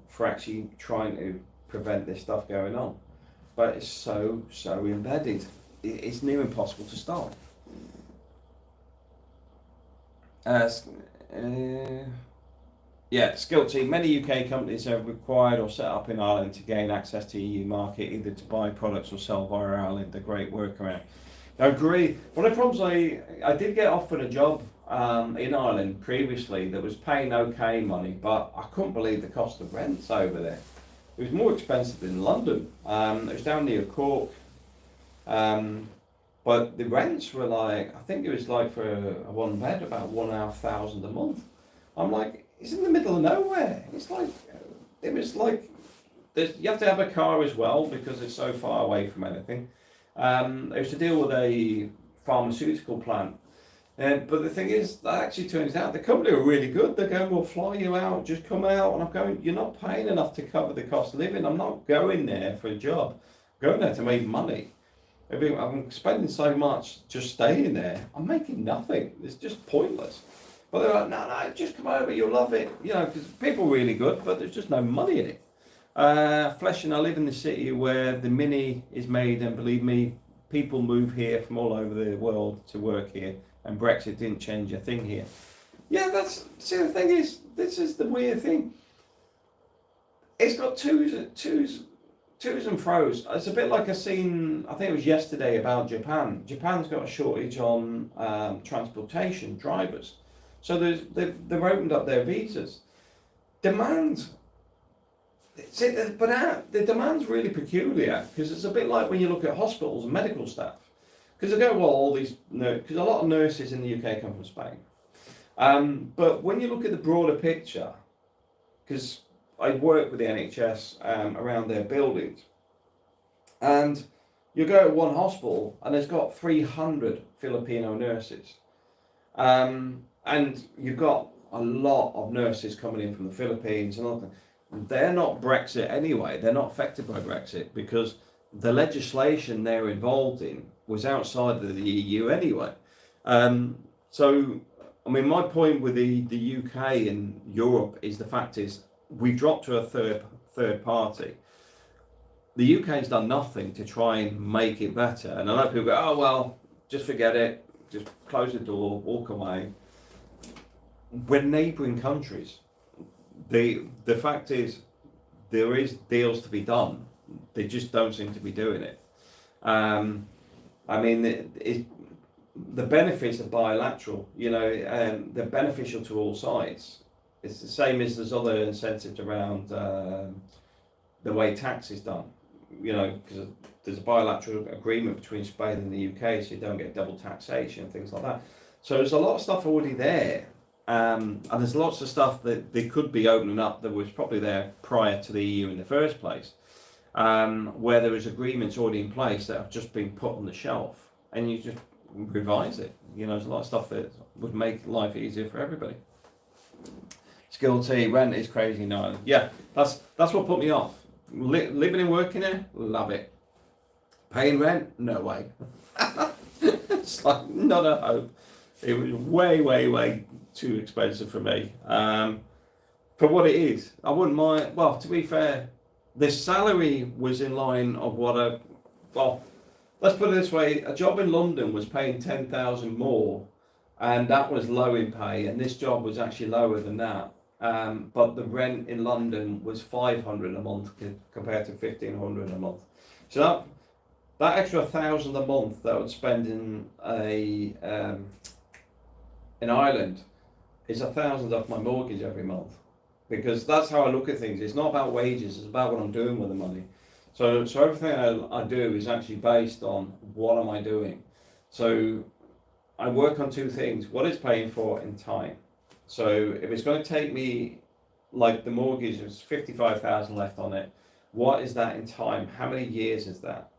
for actually trying to prevent this stuff going on. But it's so embedded, it's near impossible to stop. Skill team. Many UK companies are required or set up in Ireland to gain access to EU market, either to buy products or sell via Ireland. A great workaround. I agree. One of the problems I did get offered a job in Ireland previously that was paying okay money, but I couldn't believe the cost of rents over there. It was more expensive than London. It was down near Cork, but the rents were like, I think it was like for a one bed about £1,500 a month. I'm like, it's in the middle of nowhere. It's like, it was like, you have to have a car as well because it's so far away from anything. It was to deal with a pharmaceutical plant. But the thing is, that actually turns out the company are really good. They're going, we'll fly you out, just come out. And I'm going, you're not paying enough to cover the cost of living. I'm not going there for a job. I'm going there to make money. I'm spending so much just staying there. I'm making nothing. It's just pointless. But they're like, no, just come over, you'll love it. You know, because people are really good, but there's just no money in it. Flushing, I live in the city where the Mini is made, and believe me, people move here from all over the world to work here, and Brexit didn't change a thing here. Yeah, see, the thing is, this is the weird thing. It's got twos and fro's. It's a bit like a scene, I think it was yesterday, about Japan. Japan's got a shortage on transportation drivers. So they've opened up their visas. Demand. But the demand's really peculiar, because it's a bit like when you look at hospitals and medical staff. Because they go, well, all these, because a lot of nurses in the UK come from Spain. But when you look at the broader picture, because I work with the NHS around their buildings, and you go to one hospital and it's got 300 Filipino nurses. And you've got a lot of nurses coming in from the Philippines and all that. They're not Brexit anyway. They're not affected by Brexit because the legislation they're involved in was outside of the EU anyway. So, I mean, my point with the UK and Europe is the fact is we dropped to a third party. The UK's done nothing to try and make it better. And I know people go, oh, well, just forget it. Just close the door, walk away. We're neighbouring countries. The fact is, there is deals to be done. They just don't seem to be doing it. I mean, the benefits are bilateral. You know, they're beneficial to all sides. It's the same as there's other incentives around the way tax is done. You know, because there's a bilateral agreement between Spain and the UK, so you don't get double taxation and things like that. So there's a lot of stuff already there. And there's lots of stuff that they could be opening up that was probably there prior to the EU in the first place, where there was agreements already in place that have just been put on the shelf, and you just revise it. You know, there's a lot of stuff that would make life easier for everybody. Skill T, rent is crazy in Ireland. Yeah, that's what put me off. Living and working there, love it. Paying rent, no way. It's like not a hope. It was way too expensive for me. For what it is, I wouldn't mind. Well, to be fair, the salary was in line of what let's put it this way: a job in London was paying 10,000 more, and that was low in pay. And this job was actually lower than that. But the rent in London was 500 a month compared to 1,500 a month. So that extra 1,000 a month that I would spend in Ireland is 1,000 off my mortgage every month, because that's how I look at things. It's not about wages; it's about what I'm doing with the money. So everything I do is actually based on what am I doing. So I work on two things: what it's paying for in time. So if it's going to take me, like the mortgage, there's 55,000 left on it. What is that in time? How many years is that?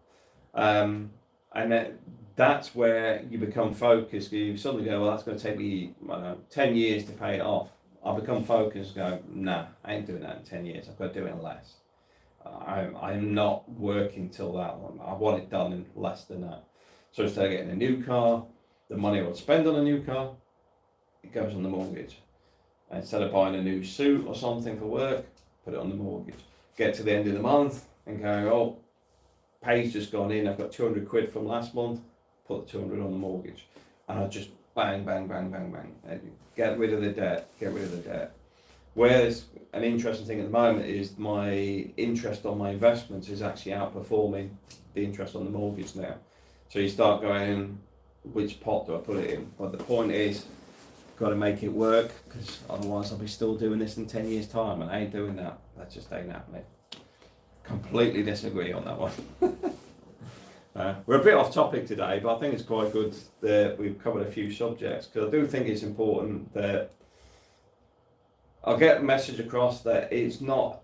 And then that's where you become focused. You suddenly go, well, that's going to take me 10 years to pay it off. I become focused, go, nah, I ain't doing that in 10 years. I've got to do it in less. I'm not working till that one. I want it done in less than that. So instead of getting a new car, the money I would spend on a new car, it goes on the mortgage. And instead of buying a new suit or something for work, put it on the mortgage. Get to the end of the month and go, oh, pay's just gone in. I've got 200 quid from last month. Put the 200 on the mortgage. And I just bang. And get rid of the debt. Whereas an interesting thing at the moment is my interest on my investments is actually outperforming the interest on the mortgage now. So you start going, which pot do I put it in? But the point is, got to make it work, because otherwise I'll be still doing this in 10 years' time, and I ain't doing that. That just ain't happening. Completely disagree on that one. We're a bit off topic today, but I think it's quite good that we've covered a few subjects, because I do think it's important that I'll get the message across that it's not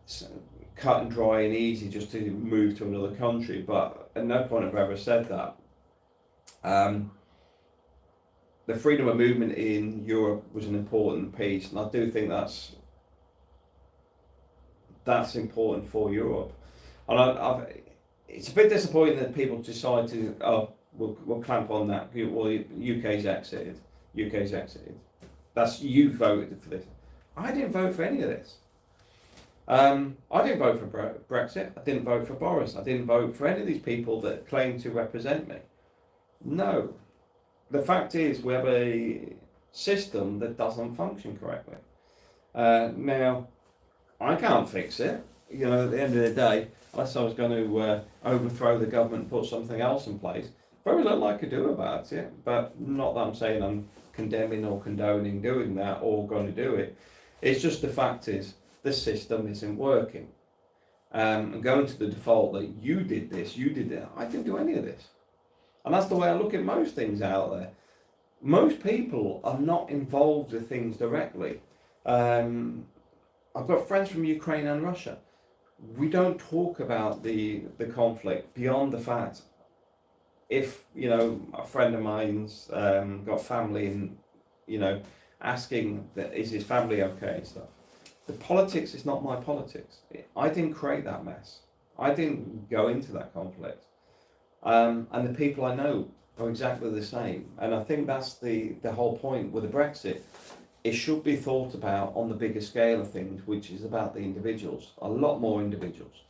cut and dry and easy just to move to another country, but at no point have I ever said that. The freedom of movement in Europe was an important piece, and I do think that's important for Europe. And it's a bit disappointing that people decide to, we'll clamp on that. Well, UK's exited. You voted for this. I didn't vote for any of this. I didn't vote for Brexit. I didn't vote for Boris. I didn't vote for any of these people that claim to represent me. No. The fact is, we have a system that doesn't function correctly. Now, I can't fix it. You know, at the end of the day, unless I was going to overthrow the government and put something else in place, very little I could do about it. But not that I'm saying I'm condemning or condoning doing that or going to do it. It's just the fact is, the system isn't working. And going to the default that you did this, you did that, I didn't do any of this. And that's the way I look at most things out there. Most people are not involved with things directly. I've got friends from Ukraine and Russia. We don't talk about the conflict beyond the fact, if, you know, a friend of mine's got family and, you know, asking that is his family okay and stuff. The politics is not my politics. I didn't create that mess. I didn't go into that conflict. And the people I know are exactly the same. And I think that's the whole point with the Brexit. It should be thought about on the bigger scale of things, which is about the individuals, a lot more individuals.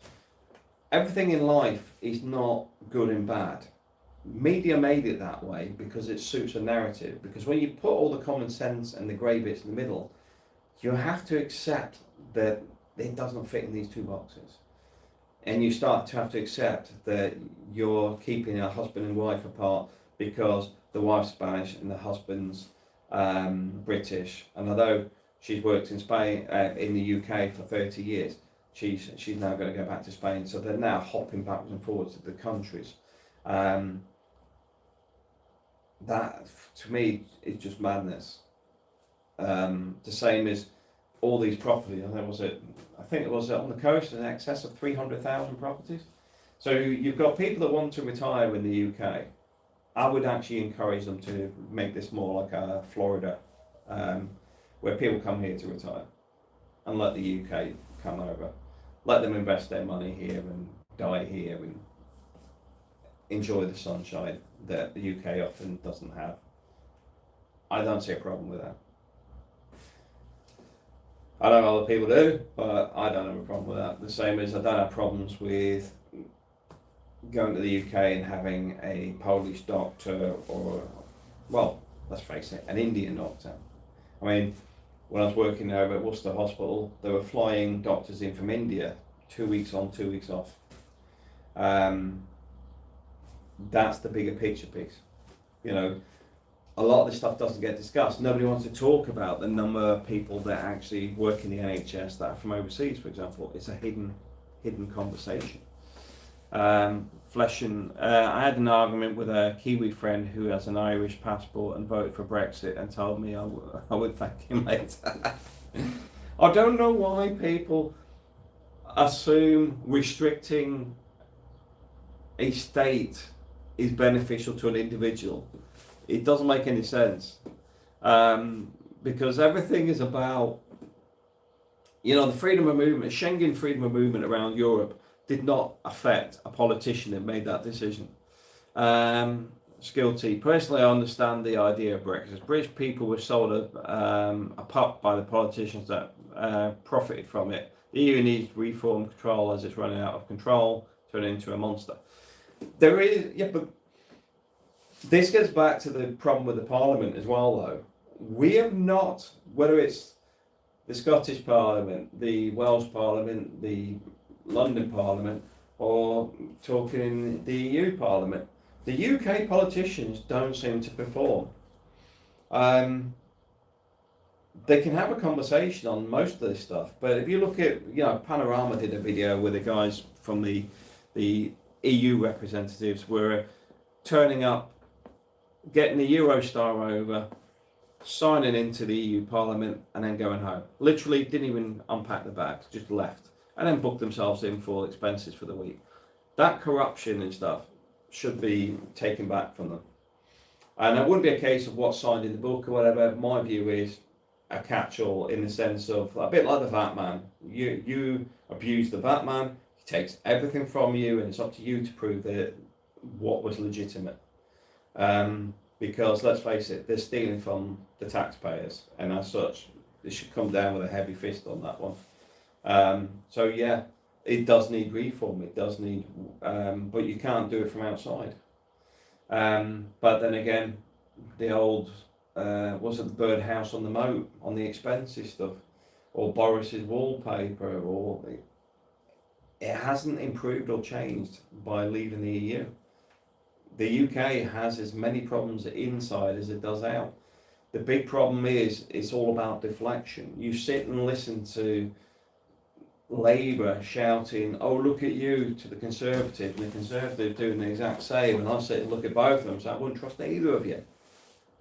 Everything in life is not good and bad. Media made it that way because it suits a narrative. Because when you put all the common sense and the grey bits in the middle, you have to accept that it doesn't fit in these two boxes. And you start to have to accept that you're keeping a husband and wife apart because the wife's Spanish and the husband's British. And although she's worked in Spain, in the UK for 30 years, she's now going to go back to Spain. So they're now hopping backwards and forwards to the countries. That, to me, is just madness. The same as all these properties. I think it was on the coast in excess of 300,000 properties. So you've got people that want to retire in the UK. I would actually encourage them to make this more like a Florida, where people come here to retire, and let the UK come over. Let them invest their money here and die here and enjoy the sunshine that the UK often doesn't have. I don't see a problem with that. I know other people do, but I don't have a problem with that. The same as I don't have problems with going to the UK and having a Polish doctor or, well, let's face it, an Indian doctor. I mean, when I was working over at Worcester Hospital, they were flying doctors in from India, 2 weeks on, 2 weeks off. That's the bigger picture piece. You know, a lot of this stuff doesn't get discussed. Nobody wants to talk about the number of people that actually work in the NHS that are from overseas, for example. It's a hidden conversation. I had an argument with a Kiwi friend who has an Irish passport and voted for Brexit and told me I would thank him later. I don't know why people assume restricting a state is beneficial to an individual. It doesn't make any sense, because everything is about, you know, the freedom of movement, Schengen freedom of movement around Europe did not affect a politician that made that decision. Guilty. Personally, I understand the idea of Brexit. British people were sold a pup by the politicians that profited from it. The EU needs reform control as it's running out of control, turning into a monster. There is, yeah, but this gets back to the problem with the Parliament as well, though. We have not, whether it's the Scottish Parliament, the Welsh Parliament, the London Parliament, or talking the EU Parliament, the UK politicians don't seem to perform. they can have a conversation on most of this stuff. But if you look at, Panorama did a video where the guys from the EU representatives were turning up, getting the Eurostar over, signing into the EU Parliament, and then going home. Literally didn't even unpack the bags, just left, and then booked themselves in for expenses for the week. That corruption and stuff should be taken back from them. And it wouldn't be a case of what's signed in the book or whatever. My view is a catch-all in the sense of a bit like the VAT man. You abuse the VAT man, he takes everything from you, and it's up to you to prove that what was legitimate. Because let's face it, they're stealing from the taxpayers, and as such, they should come down with a heavy fist on that one. So yeah, it does need reform. It does need, but you can't do it from outside. But then again, the old was it the birdhouse on the moat on the expenses stuff, or Boris's wallpaper, or it hasn't improved or changed by leaving the EU. The UK has as many problems inside as it does out. The big problem is it's all about deflection. You sit and listen to Labour shouting, "Oh, look at you," to the Conservative, and the Conservative doing the exact same, and I sit and look at both of them, so I wouldn't trust either of you.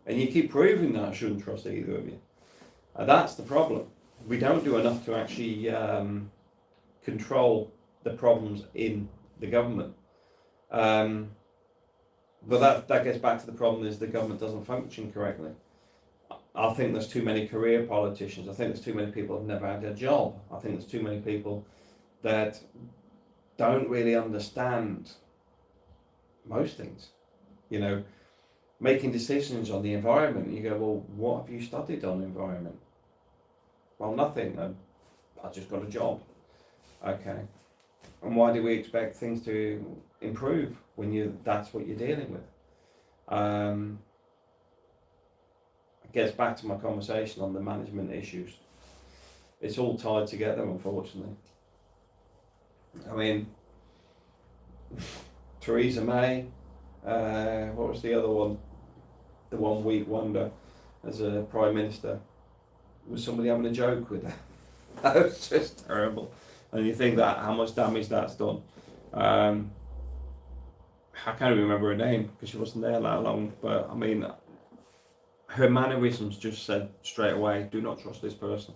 And you keep proving that I shouldn't trust either of you. That's the problem. We don't do enough to actually control the problems in the government. But that gets back to the problem is the government doesn't function correctly. I think there's too many career politicians. I think there's too many people who've never had a job. I think there's too many people that don't really understand most things. Making decisions on the environment. You go, well, what have you studied on the environment? Well, nothing. I just got a job. Okay. And why do we expect things to improve when that's what you're dealing with? It gets back to my conversation on the management issues. It's all tied together, unfortunately. I mean, Theresa May, what was the other one? The 1 week wonder as a Prime Minister. Was somebody having a joke with her? That was just terrible. And you think that how much damage that's done. I can't even remember her name because she wasn't there that long. But I mean, her mannerisms just said straight away, do not trust this person.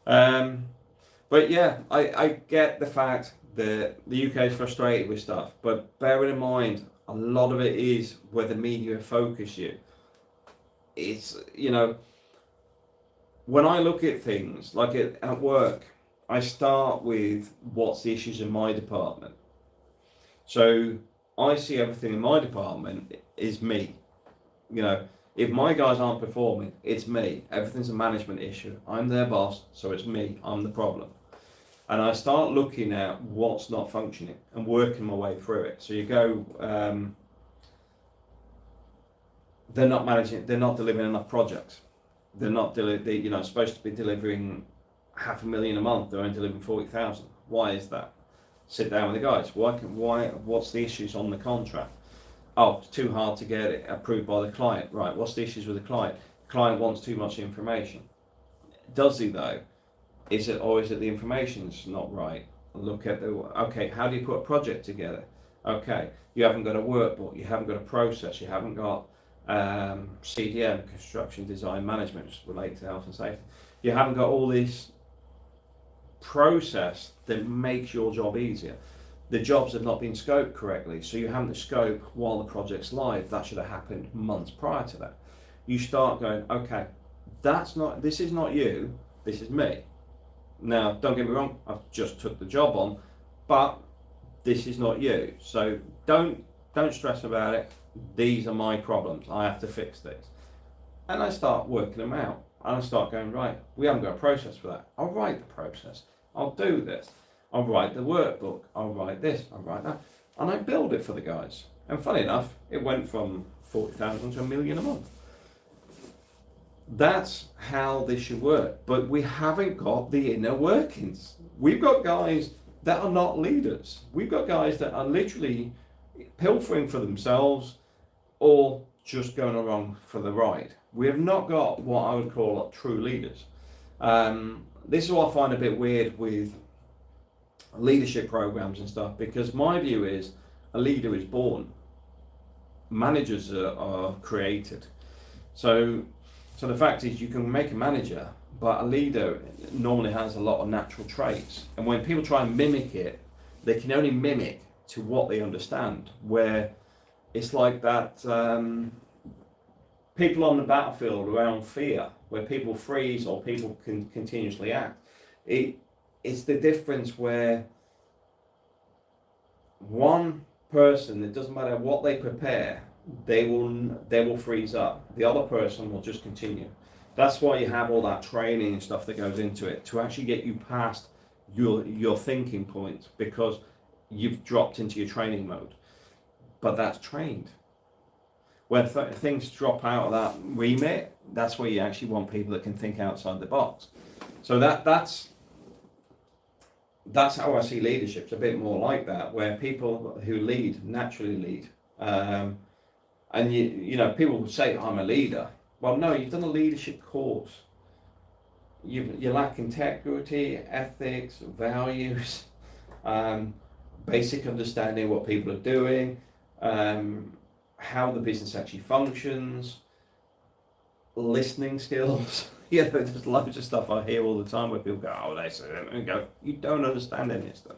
But yeah, I get the fact that the UK is frustrated with stuff. But bear in mind, a lot of it is where the media focus you. It's, when I look at things, like at work, I start with what's the issues in my department. So I see everything in my department is me. If my guys aren't performing, it's me. Everything's a management issue. I'm their boss, so it's me. I'm the problem. And I start looking at what's not functioning and working my way through it. So you go, they're not managing, they're not delivering enough projects. They're not supposed to be delivering 500,000 a month. They're only delivering 40,000. Why is that? Sit down with the guys. What's the issues on the contract? Oh, it's too hard to get it approved by the client. Right, what's the issues with the client? The client wants too much information. Does he though? Is it the information's not right? Look at okay, how do you put a project together? Okay, you haven't got a workbook, you haven't got a process, you haven't got CDM, construction design management, which relates to health and safety. You haven't got all this process that makes your job easier. The jobs have not been scoped correctly, so you haven't scoped while the project's live. That should have happened months prior to that. You start going, okay, this is not you, this is me. Now, don't get me wrong, I've just took the job on, but this is not you. So don't stress about it. These are my problems. I have to fix this. And I start working them out. And I start going, right, we haven't got a process for that. I'll write the process. I'll do this. I'll write the workbook. I'll write this. I'll write that. And I build it for the guys. And funny enough, it went from 40,000 to 1 million a month. That's how this should work. But we haven't got the inner workings. We've got guys that are not leaders. We've got guys that are literally pilfering for themselves or just going along for the ride. we have not got what I would call true leaders. This is what I find a bit weird with leadership programs and stuff, because my view is a leader is born, managers are created. So the fact is, you can make a manager, but a leader normally has a lot of natural traits, and when people try and mimic it, they can only mimic to what they understand, where it's like that people on the battlefield around fear, where people freeze or people can continuously act. It's the difference where one person, it doesn't matter what they prepare, they will freeze up. The other person will just continue. That's why you have all that training and stuff that goes into it, to actually get you past your thinking point, because you've dropped into your training mode. But that's trained. When things drop out of that remit, that's where you actually want people that can think outside the box. So that's how I see leadership. It's a bit more like that, where people who lead naturally lead. And you know, people will say, I'm a leader. Well, no, you've done a leadership course. You lack integrity, ethics, values, basic understanding of what people are doing, how the business actually functions, listening skills. You know, there's loads of stuff I hear all the time where people go, oh, they say it, and go, you don't understand any of this stuff.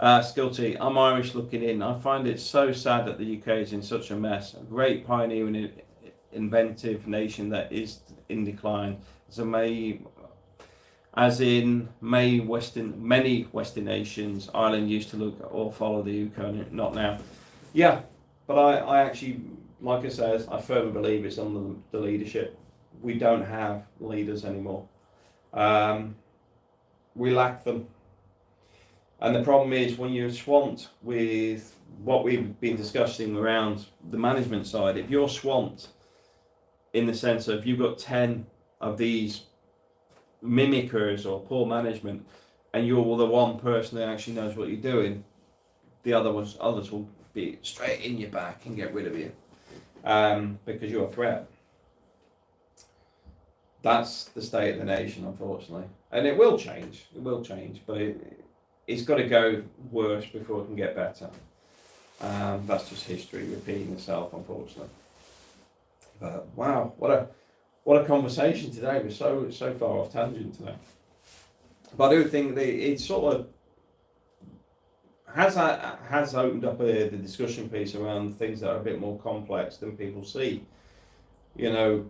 Skilty, I'm Irish looking in. I find it so sad that the UK is in such a mess. A great pioneering, inventive nation that is in decline. As in many Western nations, Ireland used to look or follow the UK, not now. Yeah, but I actually, like I said, I firmly believe it's on the leadership. We don't have leaders anymore. We lack them. And the problem is, when you're swamped with what we've been discussing around the management side, if you're swamped in the sense of you've got 10 of these mimickers or poor management, and you're the one person that actually knows what you're doing, the others will be straight in your back and get rid of you, because you're a threat. That's the state of the nation, unfortunately. And it will change, but it's got to go worse before it can get better. That's just history repeating itself, unfortunately. But wow, what a conversation today. We're so far off tangent today. But I do think that it sort of has opened up the discussion piece around things that are a bit more complex than people see. You know,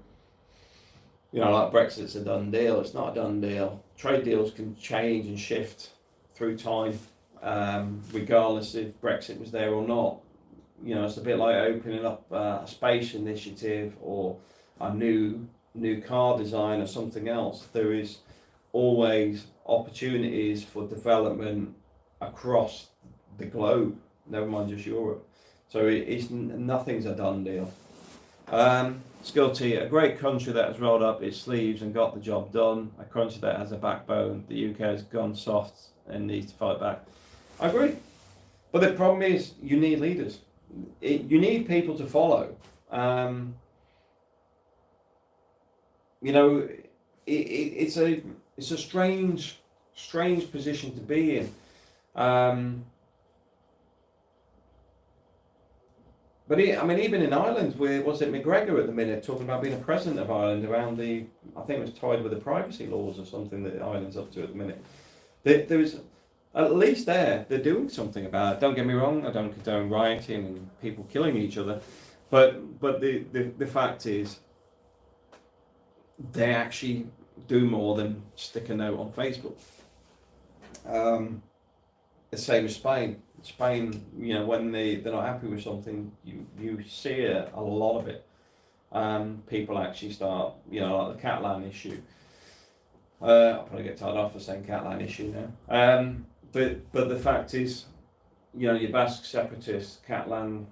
like Brexit's a done deal. It's not a done deal. Trade deals can change and shift through time, regardless if Brexit was there or not. You know, it's a bit like opening up a space initiative or a new car design or something else. There is always opportunities for development across the globe, never mind just Europe. So nothing's a done deal. Skilty, a great country that has rolled up its sleeves and got the job done. A country that has a backbone. The UK has gone soft and needs to fight back. I agree. But the problem is, you need leaders. You need people to follow. You know, it's a strange position to be in. But even in Ireland, was it McGregor at the minute talking about being a president of Ireland around I think it was tied with the privacy laws or something that Ireland's up to at the minute. There was, at least they're doing something about it. Don't get me wrong, I don't condone rioting and people killing each other, but the fact is, they actually do more than stick a note on Facebook. The same as Spain. Spain, you know, when they're not happy with something, you see a lot of it. People actually start, you know, like the Catalan issue. I'll probably get tired off for saying Catalan issue now. But the fact is, you know, your Basque separatists, Catalan,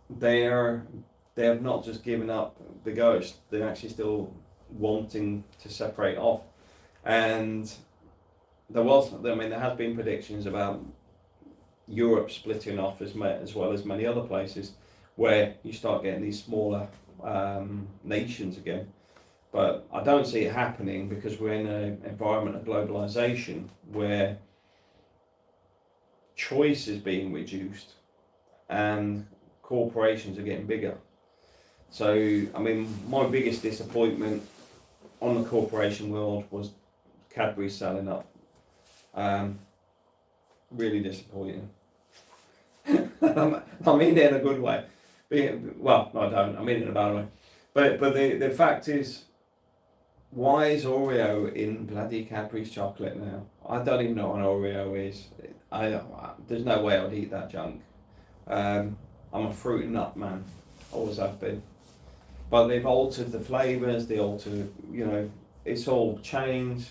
they have not just given up the ghost. They're actually still wanting to separate off. And there has been predictions about Europe splitting off as well as many other places, where you start getting these smaller nations again. But I don't see it happening because we're in an environment of globalization where choice is being reduced and corporations are getting bigger. So, I mean, my biggest disappointment on the corporation world was Cadbury selling up. Really disappointing. I mean it in a good way. Well, no, I don't. I mean it in a bad way. But the fact is, why is Oreo in bloody Cadbury's chocolate now? I don't even know what an Oreo is. There's no way I'd eat that junk. I'm a fruit and nut man. Always have been. But they've altered the flavours. They altered, it's all changed.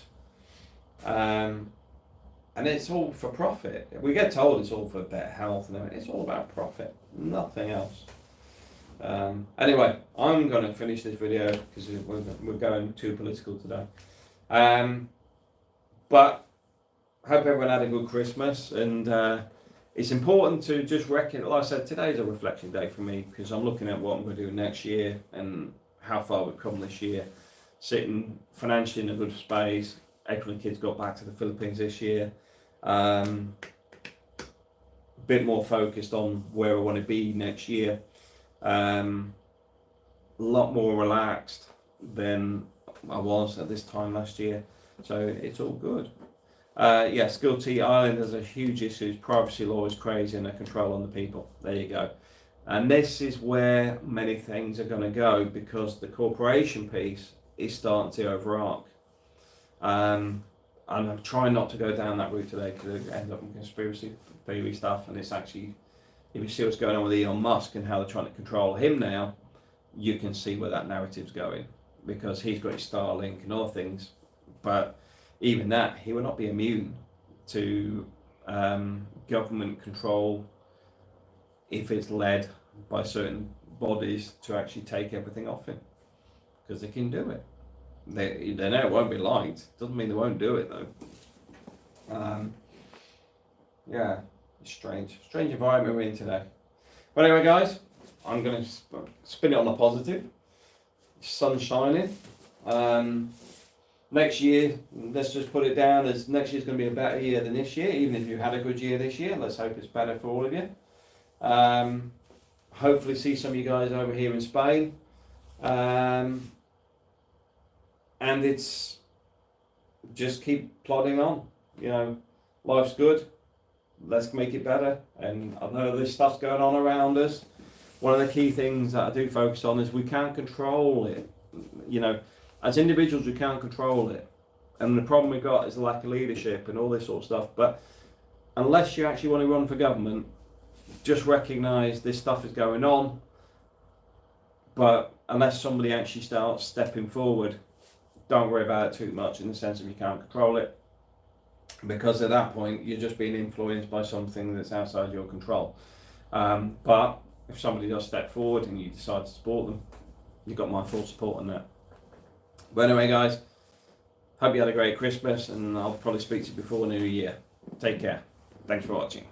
And it's all for profit. We get told it's all for better health and everything. It's all about profit. Nothing else. Anyway, I'm going to finish this video because we're going too political today. But hope everyone had a good Christmas, and it's important to just reckon. Like I said, today's a reflection day for me because I'm looking at what I'm going to do next year and how far we've come this year. Sitting financially in a good space. April and kids got back to the Philippines this year. Bit more focused on where I want to be next year. A lot more relaxed than I was at this time last year, so it's all good. Skilty Island has a huge issue. Privacy law is crazy and a control on the people. There you go. And this is where many things are going to go because the corporation piece is starting to overarch. And I'm trying not to go down that route today because it ends up in conspiracy theory stuff, and it's actually, if you see what's going on with Elon Musk and how they're trying to control him now, you can see where that narrative's going because he's got his Starlink and other things. But even that, he will not be immune to government control if it's led by certain bodies to actually take everything off him because they can do it. They know it won't be liked. Doesn't mean they won't do it though. It's strange environment we're in today. But anyway, guys, I'm going to spin it on the positive. Sun's shining. Next year, let's just put it down as next year's going to be a better year than this year. Even if you had a good year this year, let's hope it's better for all of you. Hopefully see some of you guys over here in Spain. And it's just keep plodding on. Life's good. Let's make it better. And I know this stuff's going on around us. One of the key things that I do focus on is we can't control it. As individuals, we can't control it. And the problem we've got is the lack of leadership and all this sort of stuff. But unless you actually want to run for government, just recognise this stuff is going on. But unless somebody actually starts stepping forward, don't worry about it too much in the sense of you can't control it. Because at that point, you're just being influenced by something that's outside your control. But if somebody does step forward and you decide to support them, you've got my full support on that. But anyway, guys, hope you had a great Christmas, and I'll probably speak to you before New Year. Take care. Thanks for watching.